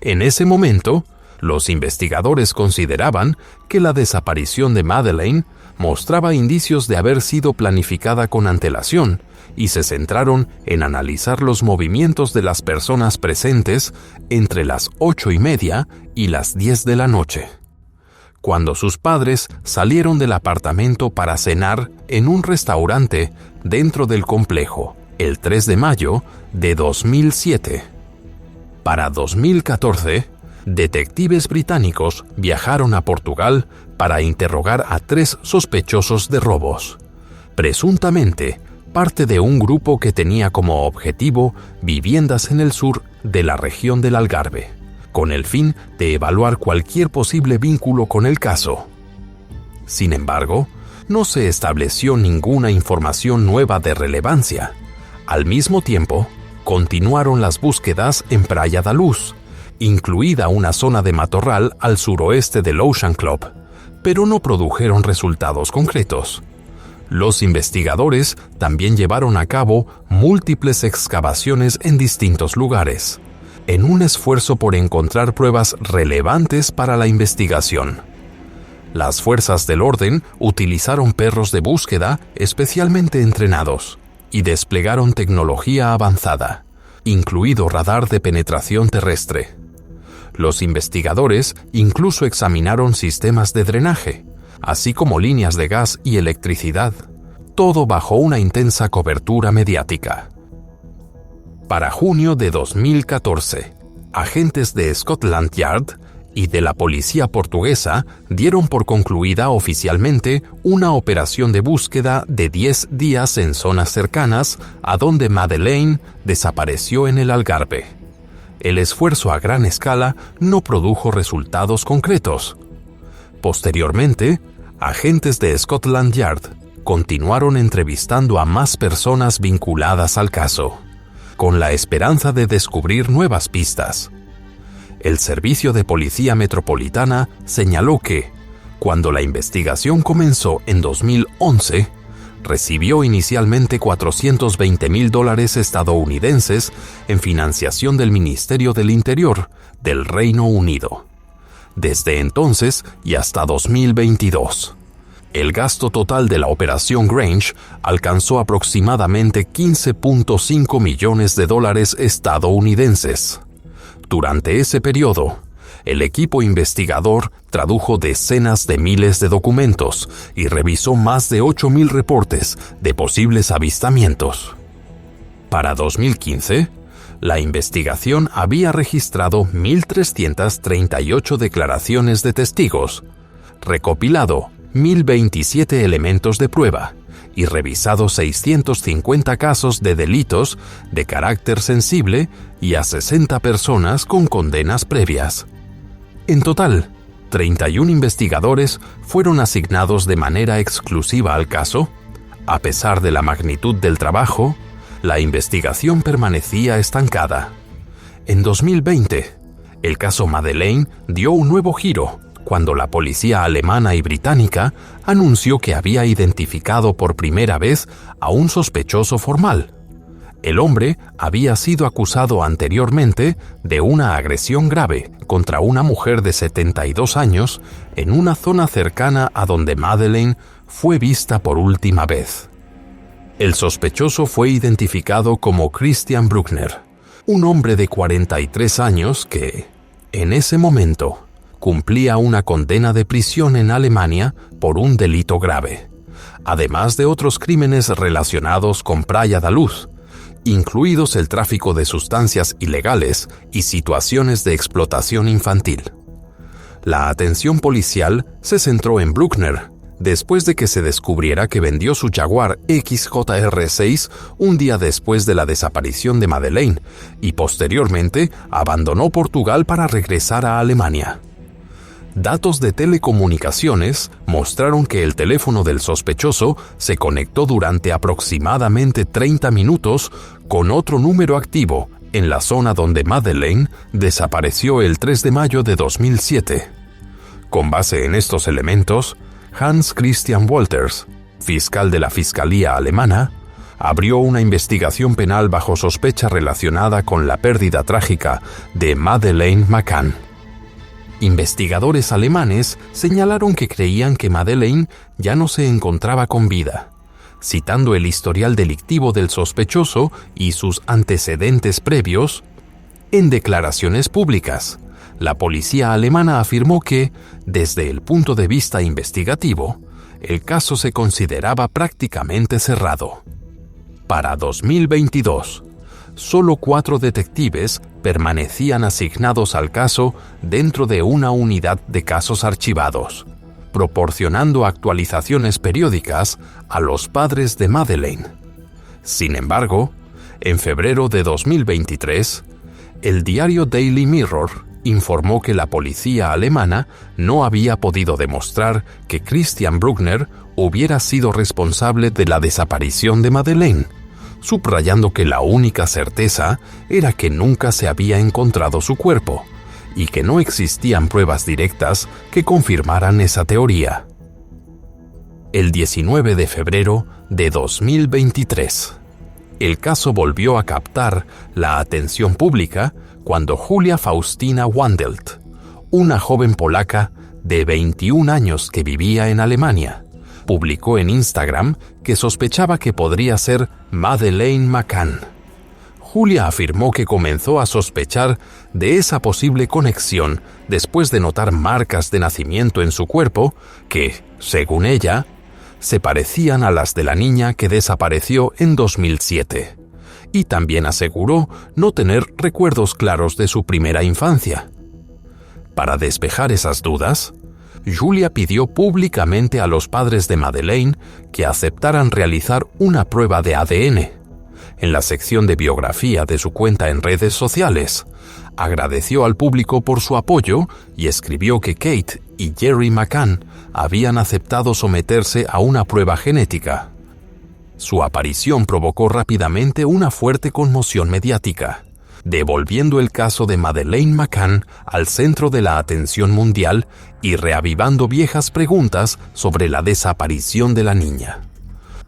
En ese momento, los investigadores consideraban que la desaparición de Madeleine mostraba indicios de haber sido planificada con antelación y se centraron en analizar los movimientos de las personas presentes entre las 8:30 y las 10 de la noche, cuando sus padres salieron del apartamento para cenar en un restaurante dentro del complejo, el 3 de mayo de 2007. Para 2014, detectives británicos viajaron a Portugal para interrogar a 3 sospechosos de robos, presuntamente parte de un grupo que tenía como objetivo viviendas en el sur de la región del Algarve, con el fin de evaluar cualquier posible vínculo con el caso. Sin embargo, no se estableció ninguna información nueva de relevancia. Al mismo tiempo, continuaron las búsquedas en Praia da Luz, incluida una zona de matorral al suroeste del Ocean Club, pero no produjeron resultados concretos. Los investigadores también llevaron a cabo múltiples excavaciones en distintos lugares, en un esfuerzo por encontrar pruebas relevantes para la investigación. Las fuerzas del orden utilizaron perros de búsqueda especialmente entrenados y desplegaron tecnología avanzada, incluido radar de penetración terrestre. Los investigadores incluso examinaron sistemas de drenaje, así como líneas de gas y electricidad, todo bajo una intensa cobertura mediática. Para junio de 2014, agentes de Scotland Yard y de la policía portuguesa dieron por concluida oficialmente una operación de búsqueda de 10 días en zonas cercanas a donde Madeleine desapareció en el Algarve. El esfuerzo a gran escala no produjo resultados concretos. Posteriormente, agentes de Scotland Yard continuaron entrevistando a más personas vinculadas al caso, con la esperanza de descubrir nuevas pistas. El Servicio de Policía Metropolitana señaló que, cuando la investigación comenzó en 2011, recibió inicialmente $420,000 estadounidenses en financiación del Ministerio del Interior del Reino Unido. Desde entonces y hasta 2022, el gasto total de la Operación Grange alcanzó aproximadamente $15.5 millones estadounidenses. Durante ese periodo, el equipo investigador tradujo decenas de miles de documentos y revisó más de 8,000 reportes de posibles avistamientos. Para 2015, la investigación había registrado 1,338 declaraciones de testigos, recopilado 1,027 elementos de prueba y revisado 650 casos de delitos de carácter sensible y a 60 personas con condenas previas. En total, 31 investigadores fueron asignados de manera exclusiva al caso. A pesar de la magnitud del trabajo, la investigación permanecía estancada. En 2020, el caso Madeleine dio un nuevo giro cuando la policía alemana y británica anunció que había identificado por primera vez a un sospechoso formal. El hombre había sido acusado anteriormente de una agresión grave contra una mujer de 72 años en una zona cercana a donde Madeleine fue vista por última vez. El sospechoso fue identificado como Christian Bruckner, un hombre de 43 años que, en ese momento, cumplía una condena de prisión en Alemania por un delito grave, además de otros crímenes relacionados con Praia da Luz, incluidos el tráfico de sustancias ilegales y situaciones de explotación infantil. La atención policial se centró en Bruckner después de que se descubriera que vendió su Jaguar XJR6 un día después de la desaparición de Madeleine y posteriormente abandonó Portugal para regresar a Alemania. Datos de telecomunicaciones mostraron que el teléfono del sospechoso se conectó durante aproximadamente 30 minutos con otro número activo en la zona donde Madeleine desapareció el 3 de mayo de 2007. Con base en estos elementos, Hans Christian Wolters, fiscal de la Fiscalía alemana, abrió una investigación penal bajo sospecha relacionada con la pérdida trágica de Madeleine McCann. Investigadores alemanes señalaron que creían que Madeleine ya no se encontraba con vida. Citando el historial delictivo del sospechoso y sus antecedentes previos, en declaraciones públicas, la policía alemana afirmó que, desde el punto de vista investigativo, el caso se consideraba prácticamente cerrado. Para 2022, solo 4 detectives permanecían asignados al caso dentro de una unidad de casos archivados, proporcionando actualizaciones periódicas a los padres de Madeleine. Sin embargo, en febrero de 2023, el diario Daily Mirror informó que la policía alemana no había podido demostrar que Christian Bruckner hubiera sido responsable de la desaparición de Madeleine, subrayando que la única certeza era que nunca se había encontrado su cuerpo y que no existían pruebas directas que confirmaran esa teoría. El 19 de febrero de 2023, el caso volvió a captar la atención pública cuando Julia Faustina Wandelt, una joven polaca de 21 años que vivía en Alemania, publicó en Instagram que sospechaba que podría ser Madeleine McCann. Julia afirmó que comenzó a sospechar de esa posible conexión después de notar marcas de nacimiento en su cuerpo que, según ella, se parecían a las de la niña que desapareció en 2007, y también aseguró no tener recuerdos claros de su primera infancia. Para despejar esas dudas, Julia pidió públicamente a los padres de Madeleine que aceptaran realizar una prueba de ADN. En la sección de biografía de su cuenta en redes sociales, agradeció al público por su apoyo y escribió que Kate y Jerry McCann habían aceptado someterse a una prueba genética. Su aparición provocó rápidamente una fuerte conmoción mediática, devolviendo el caso de Madeleine McCann al centro de la atención mundial y reavivando viejas preguntas sobre la desaparición de la niña.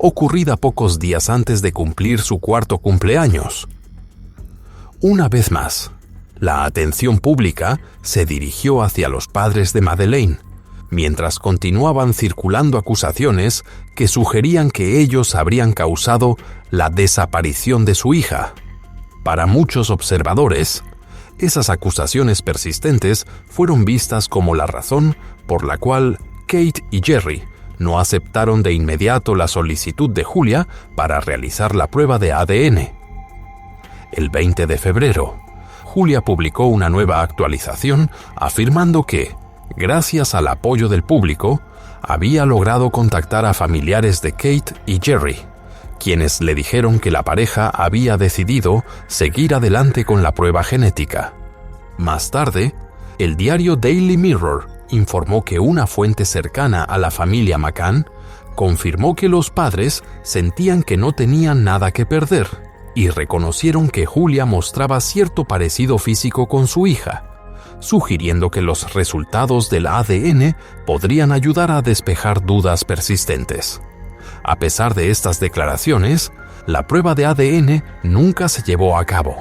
ocurrida pocos días antes de cumplir su 4º cumpleaños. Una vez más, la atención pública se dirigió hacia los padres de Madeleine, mientras continuaban circulando acusaciones que sugerían que ellos habrían causado la desaparición de su hija. Para muchos observadores, esas acusaciones persistentes fueron vistas como la razón por la cual Kate y Jerry no aceptaron de inmediato la solicitud de Julia para realizar la prueba de ADN. El 20 de febrero, Julia publicó una nueva actualización afirmando que, gracias al apoyo del público, había logrado contactar a familiares de Kate y Jerry, quienes le dijeron que la pareja había decidido seguir adelante con la prueba genética. Más tarde, el diario Daily Mirror informó que una fuente cercana a la familia McCann confirmó que los padres sentían que no tenían nada que perder y reconocieron que Julia mostraba cierto parecido físico con su hija, sugiriendo que los resultados del ADN podrían ayudar a despejar dudas persistentes. A pesar de estas declaraciones, la prueba de ADN nunca se llevó a cabo.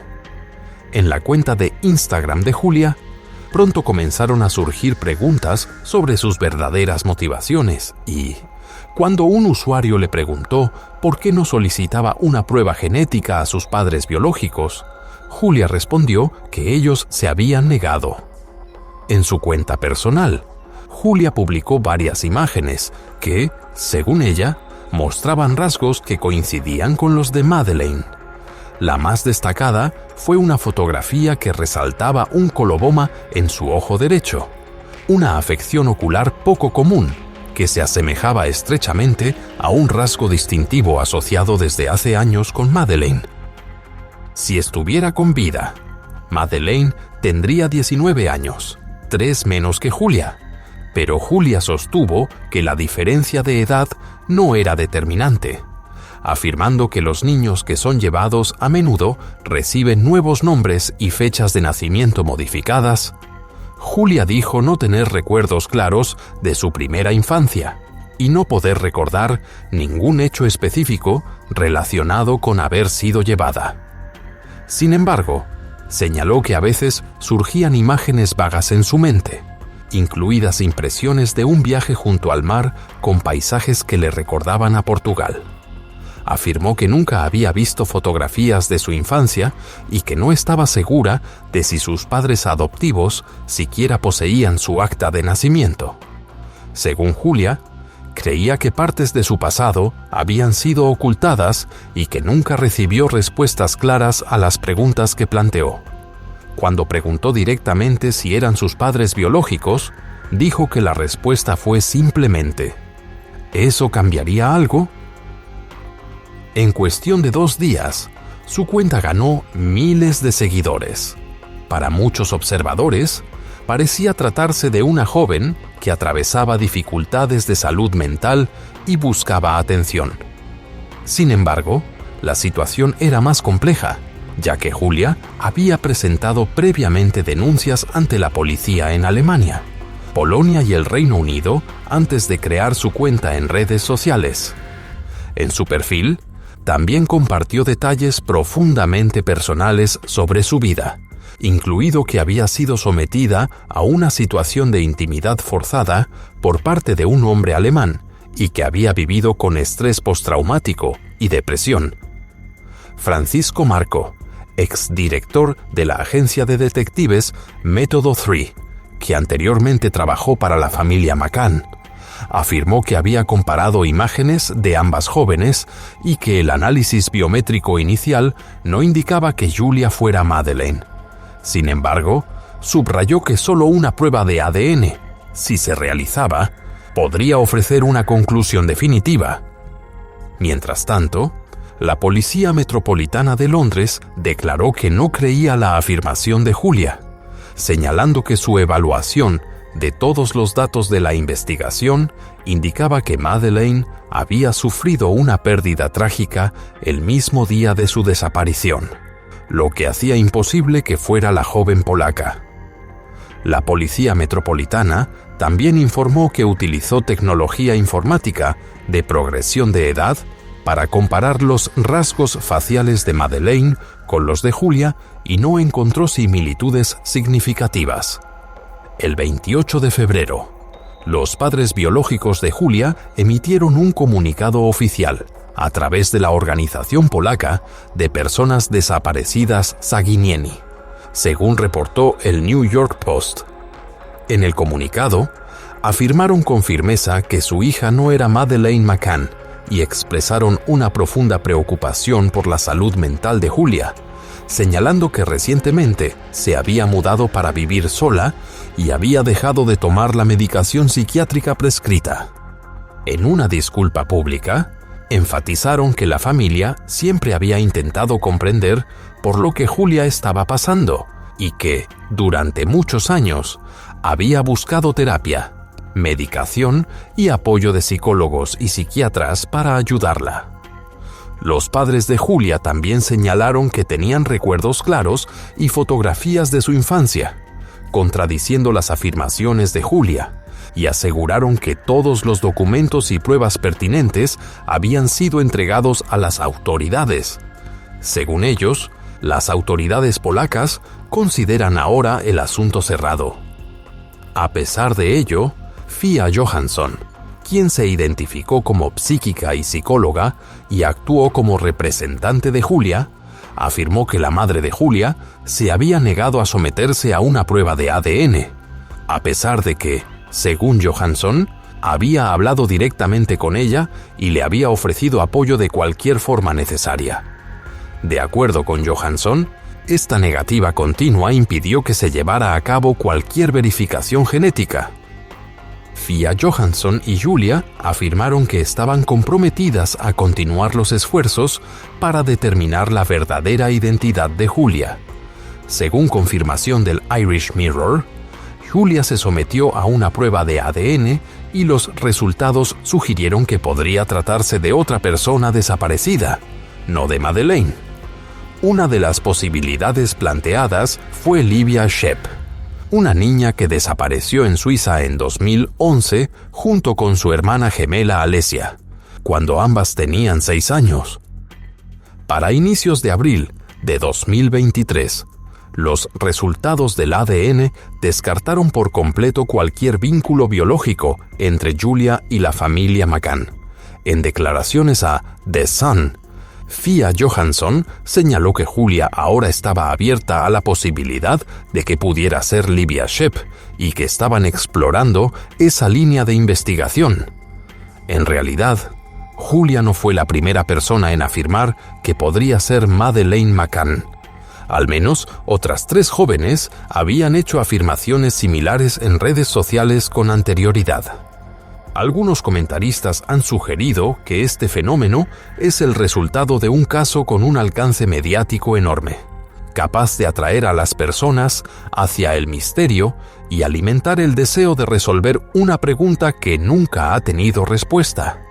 En la cuenta de Instagram de Julia, pronto comenzaron a surgir preguntas sobre sus verdaderas motivaciones y, cuando un usuario le preguntó por qué no solicitaba una prueba genética a sus padres biológicos, Julia respondió que ellos se habían negado. En su cuenta personal, Julia publicó varias imágenes que, según ella, mostraban rasgos que coincidían con los de Madeleine. La más destacada fue una fotografía que resaltaba un coloboma en su ojo derecho, una afección ocular poco común que se asemejaba estrechamente a un rasgo distintivo asociado desde hace años con Madeleine. Si estuviera con vida, Madeleine tendría 19 años, 3 menos que Julia, pero Julia sostuvo que la diferencia de edad no era determinante, afirmando que los niños que son llevados a menudo reciben nuevos nombres y fechas de nacimiento modificadas. Julia dijo no tener recuerdos claros de su primera infancia y no poder recordar ningún hecho específico relacionado con haber sido llevada. Sin embargo, señaló que a veces surgían imágenes vagas en su mente, incluidas impresiones de un viaje junto al mar con paisajes que le recordaban a Portugal. Afirmó que nunca había visto fotografías de su infancia y que no estaba segura de si sus padres adoptivos siquiera poseían su acta de nacimiento. Según Julia, creía que partes de su pasado habían sido ocultadas y que nunca recibió respuestas claras a las preguntas que planteó. Cuando preguntó directamente si eran sus padres biológicos, dijo que la respuesta fue simplemente: ¿eso cambiaría algo? En cuestión de 2 días, su cuenta ganó miles de seguidores. Para muchos observadores, parecía tratarse de una joven que atravesaba dificultades de salud mental y buscaba atención. Sin embargo, la situación era más compleja, ya que Julia había presentado previamente denuncias ante la policía en Alemania, Polonia y el Reino Unido antes de crear su cuenta en redes sociales. En su perfil, también compartió detalles profundamente personales sobre su vida, incluido que había sido sometida a una situación de intimidad forzada por parte de un hombre alemán y que había vivido con estrés postraumático y depresión. Francisco Marco, exdirector de la agencia de detectives Método 3, que anteriormente trabajó para la familia McCann, afirmó que había comparado imágenes de ambas jóvenes y que el análisis biométrico inicial no indicaba que Julia fuera Madeleine. Sin embargo, subrayó que solo una prueba de ADN, si se realizaba, podría ofrecer una conclusión definitiva. Mientras tanto, la Policía Metropolitana de Londres declaró que no creía la afirmación de Julia, señalando que su evaluación de todos los datos de la investigación indicaba que Madeleine había sufrido una pérdida trágica el mismo día de su desaparición, lo que hacía imposible que fuera la joven polaca. La Policía Metropolitana también informó que utilizó tecnología informática de progresión de edad para comparar los rasgos faciales de Madeleine con los de Julia y no encontró similitudes significativas. El 28 de febrero, los padres biológicos de Julia emitieron un comunicado oficial a través de la Organización Polaca de Personas Desaparecidas Zaginieni, según reportó el New York Post. En el comunicado, afirmaron con firmeza que su hija no era Madeleine McCann y expresaron una profunda preocupación por la salud mental de Julia, señalando que recientemente se había mudado para vivir sola y había dejado de tomar la medicación psiquiátrica prescrita. En una disculpa pública, enfatizaron que la familia siempre había intentado comprender por lo que Julia estaba pasando y que, durante muchos años, había buscado terapia, medicación y apoyo de psicólogos y psiquiatras para ayudarla. Los padres de Julia también señalaron que tenían recuerdos claros y fotografías de su infancia, contradiciendo las afirmaciones de Julia, y aseguraron que todos los documentos y pruebas pertinentes habían sido entregados a las autoridades. Según ellos, las autoridades polacas consideran ahora el asunto cerrado. A pesar de ello, Fia Johansson, quien se identificó como psíquica y psicóloga y actuó como representante de Julia, afirmó que la madre de Julia se había negado a someterse a una prueba de ADN, a pesar de que, según Johansson, había hablado directamente con ella y le había ofrecido apoyo de cualquier forma necesaria. De acuerdo con Johansson, esta negativa continua impidió que se llevara a cabo cualquier verificación genética. Fia Johansson y Julia afirmaron que estaban comprometidas a continuar los esfuerzos para determinar la verdadera identidad de Julia. Según confirmación del Irish Mirror, Julia se sometió a una prueba de ADN y los resultados sugirieron que podría tratarse de otra persona desaparecida, no de Madeleine. Una de las posibilidades planteadas fue Livia Shepp, una niña que desapareció en Suiza en 2011 junto con su hermana gemela Alessia, cuando ambas tenían 6 años. Para inicios de abril de 2023, los resultados del ADN descartaron por completo cualquier vínculo biológico entre Julia y la familia McCann. En declaraciones a The Sun, Fia Johansson señaló que Julia ahora estaba abierta a la posibilidad de que pudiera ser Livia Shepp y que estaban explorando esa línea de investigación. En realidad, Julia no fue la primera persona en afirmar que podría ser Madeleine McCann. Al menos otras 3 jóvenes habían hecho afirmaciones similares en redes sociales con anterioridad. Algunos comentaristas han sugerido que este fenómeno es el resultado de un caso con un alcance mediático enorme, capaz de atraer a las personas hacia el misterio y alimentar el deseo de resolver una pregunta que nunca ha tenido respuesta.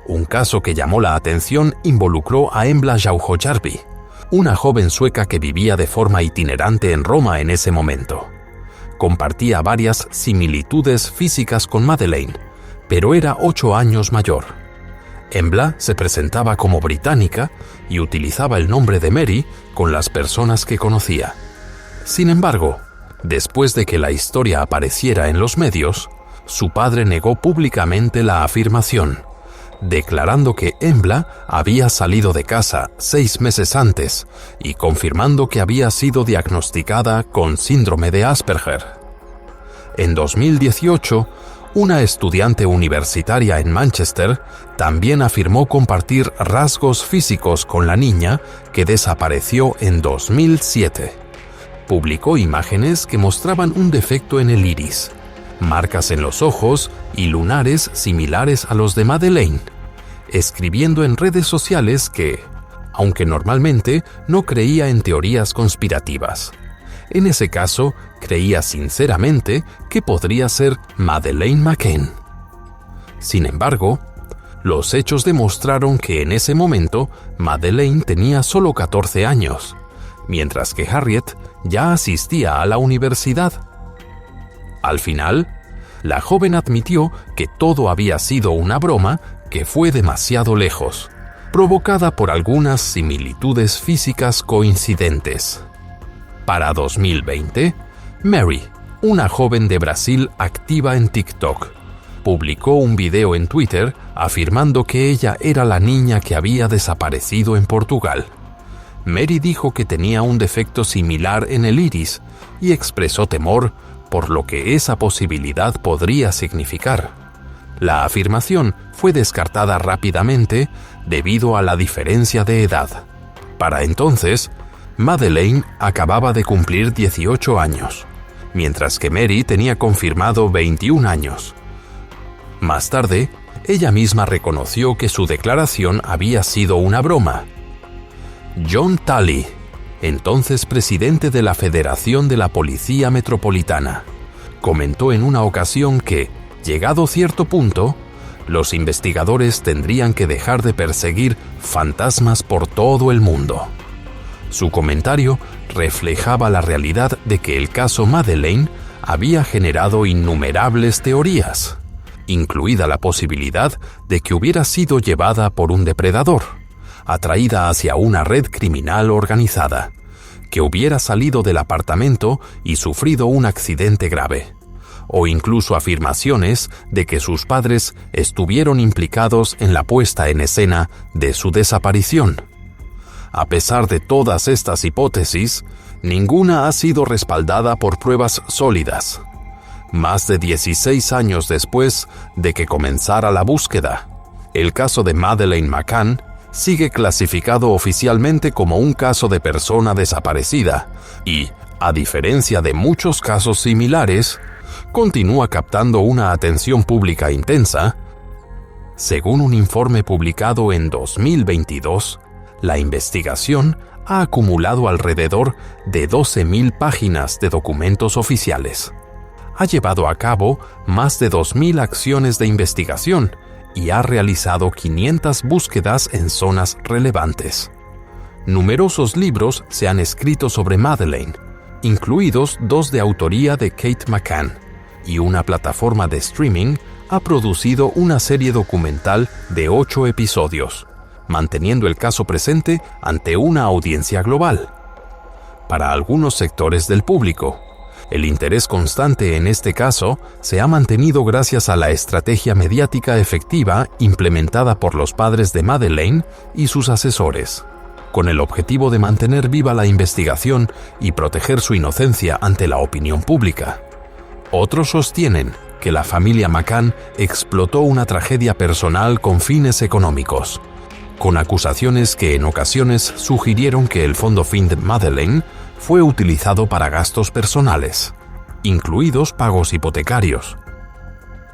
Un caso que llamó la atención involucró a Embla Jauhojärvi, una joven sueca que vivía de forma itinerante en Roma en ese momento. Compartía varias similitudes físicas con Madeleine, pero era 8 años mayor. Embla se presentaba como británica y utilizaba el nombre de Mary con las personas que conocía. Sin embargo, después de que la historia apareciera en los medios, su padre negó públicamente la afirmación, declarando que Embla había salido de casa 6 meses antes y confirmando que había sido diagnosticada con síndrome de Asperger. En 2018, una estudiante universitaria en Manchester también afirmó compartir rasgos físicos con la niña que desapareció en 2007. Publicó imágenes que mostraban un defecto en el iris, marcas en los ojos y lunares similares a los de Madeleine, escribiendo en redes sociales que, aunque normalmente no creía en teorías conspirativas, en ese caso creía sinceramente que podría ser Madeleine McCann. Sin embargo, los hechos demostraron que en ese momento Madeleine tenía solo 14 años, mientras que Harriet ya asistía a la universidad. Al final, la joven admitió que todo había sido una broma que fue demasiado lejos, provocada por algunas similitudes físicas coincidentes. Para 2020, Mary, una joven de Brasil activa en TikTok, publicó un video en Twitter afirmando que ella era la niña que había desaparecido en Portugal. Mary dijo que tenía un defecto similar en el iris y expresó temor por lo que esa posibilidad podría significar. La afirmación fue descartada rápidamente debido a la diferencia de edad. Para entonces, Madeleine acababa de cumplir 18 años, mientras que Mary tenía confirmado 21 años. Más tarde, ella misma reconoció que su declaración había sido una broma. John Talley, entonces presidente de la Federación de la Policía Metropolitana, comentó en una ocasión que, llegado cierto punto, los investigadores tendrían que dejar de perseguir fantasmas por todo el mundo. Su comentario reflejaba la realidad de que el caso Madeleine había generado innumerables teorías, incluida la posibilidad de que hubiera sido llevada por un depredador, atraída hacia una red criminal organizada, que hubiera salido del apartamento y sufrido un accidente grave, o incluso afirmaciones de que sus padres estuvieron implicados en la puesta en escena de su desaparición. A pesar de todas estas hipótesis, ninguna ha sido respaldada por pruebas sólidas. Más de 16 años después de que comenzara la búsqueda, el caso de Madeleine McCann sigue clasificado oficialmente como un caso de persona desaparecida y, a diferencia de muchos casos similares, continúa captando una atención pública intensa. Según un informe publicado en 2022, la investigación ha acumulado alrededor de 12,000 páginas de documentos oficiales. Ha llevado a cabo más de 2,000 acciones de investigación y ha realizado 500 búsquedas en zonas relevantes. Numerosos libros se han escrito sobre Madeleine, incluidos 2 de autoría de Kate McCann, y una plataforma de streaming ha producido una serie documental de 8 episodios, manteniendo el caso presente ante una audiencia global. Para algunos sectores del público, el interés constante en este caso se ha mantenido gracias a la estrategia mediática efectiva implementada por los padres de Madeleine y sus asesores, con el objetivo de mantener viva la investigación y proteger su inocencia ante la opinión pública. Otros sostienen que la familia McCann explotó una tragedia personal con fines económicos, con acusaciones que en ocasiones sugirieron que el fondo Find Madeleine fue utilizado para gastos personales, incluidos pagos hipotecarios.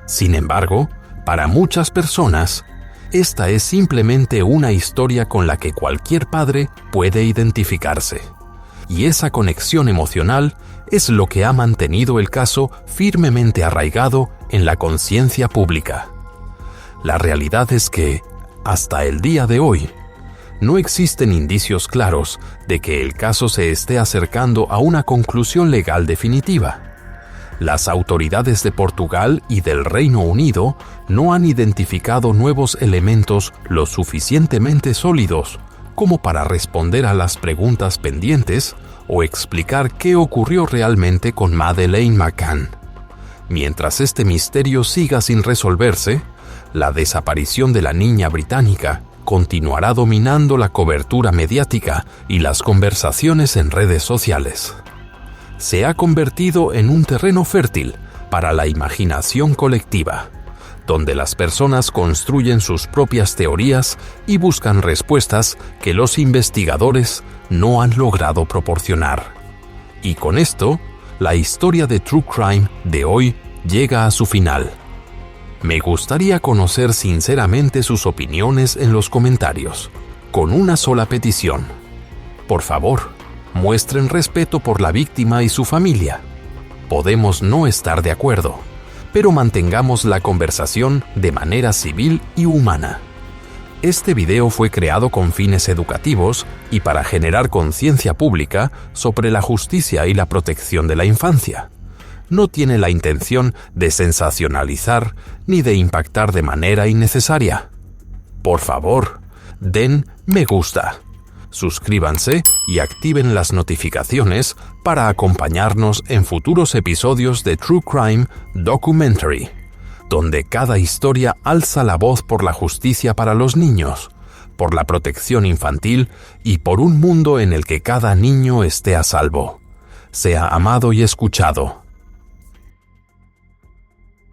Sin embargo, para muchas personas, esta es simplemente una historia con la que cualquier padre puede identificarse, y esa conexión emocional es lo que ha mantenido el caso firmemente arraigado en la conciencia pública. La realidad es que, hasta el día de hoy, no existen indicios claros de que el caso se esté acercando a una conclusión legal definitiva. Las autoridades de Portugal y del Reino Unido no han identificado nuevos elementos lo suficientemente sólidos como para responder a las preguntas pendientes o explicar qué ocurrió realmente con Madeleine McCann. Mientras este misterio siga sin resolverse, la desaparición de la niña británica continuará dominando la cobertura mediática y las conversaciones en redes sociales. Se ha convertido en un terreno fértil para la imaginación colectiva, donde las personas construyen sus propias teorías y buscan respuestas que los investigadores no han logrado proporcionar. Y con esto, la historia de True Crime de hoy llega a su final. Me gustaría conocer sinceramente sus opiniones en los comentarios, con una sola petición. Por favor, muestren respeto por la víctima y su familia. Podemos no estar de acuerdo, pero mantengamos la conversación de manera civil y humana. Este video fue creado con fines educativos y para generar conciencia pública sobre la justicia y la protección de la infancia. No tiene la intención de sensacionalizar ni de impactar de manera innecesaria. Por favor, den me gusta. Suscríbanse y activen las notificaciones para acompañarnos en futuros episodios de True Crime Documentary, donde cada historia alza la voz por la justicia para los niños, por la protección infantil y por un mundo en el que cada niño esté a salvo, sea amado y escuchado.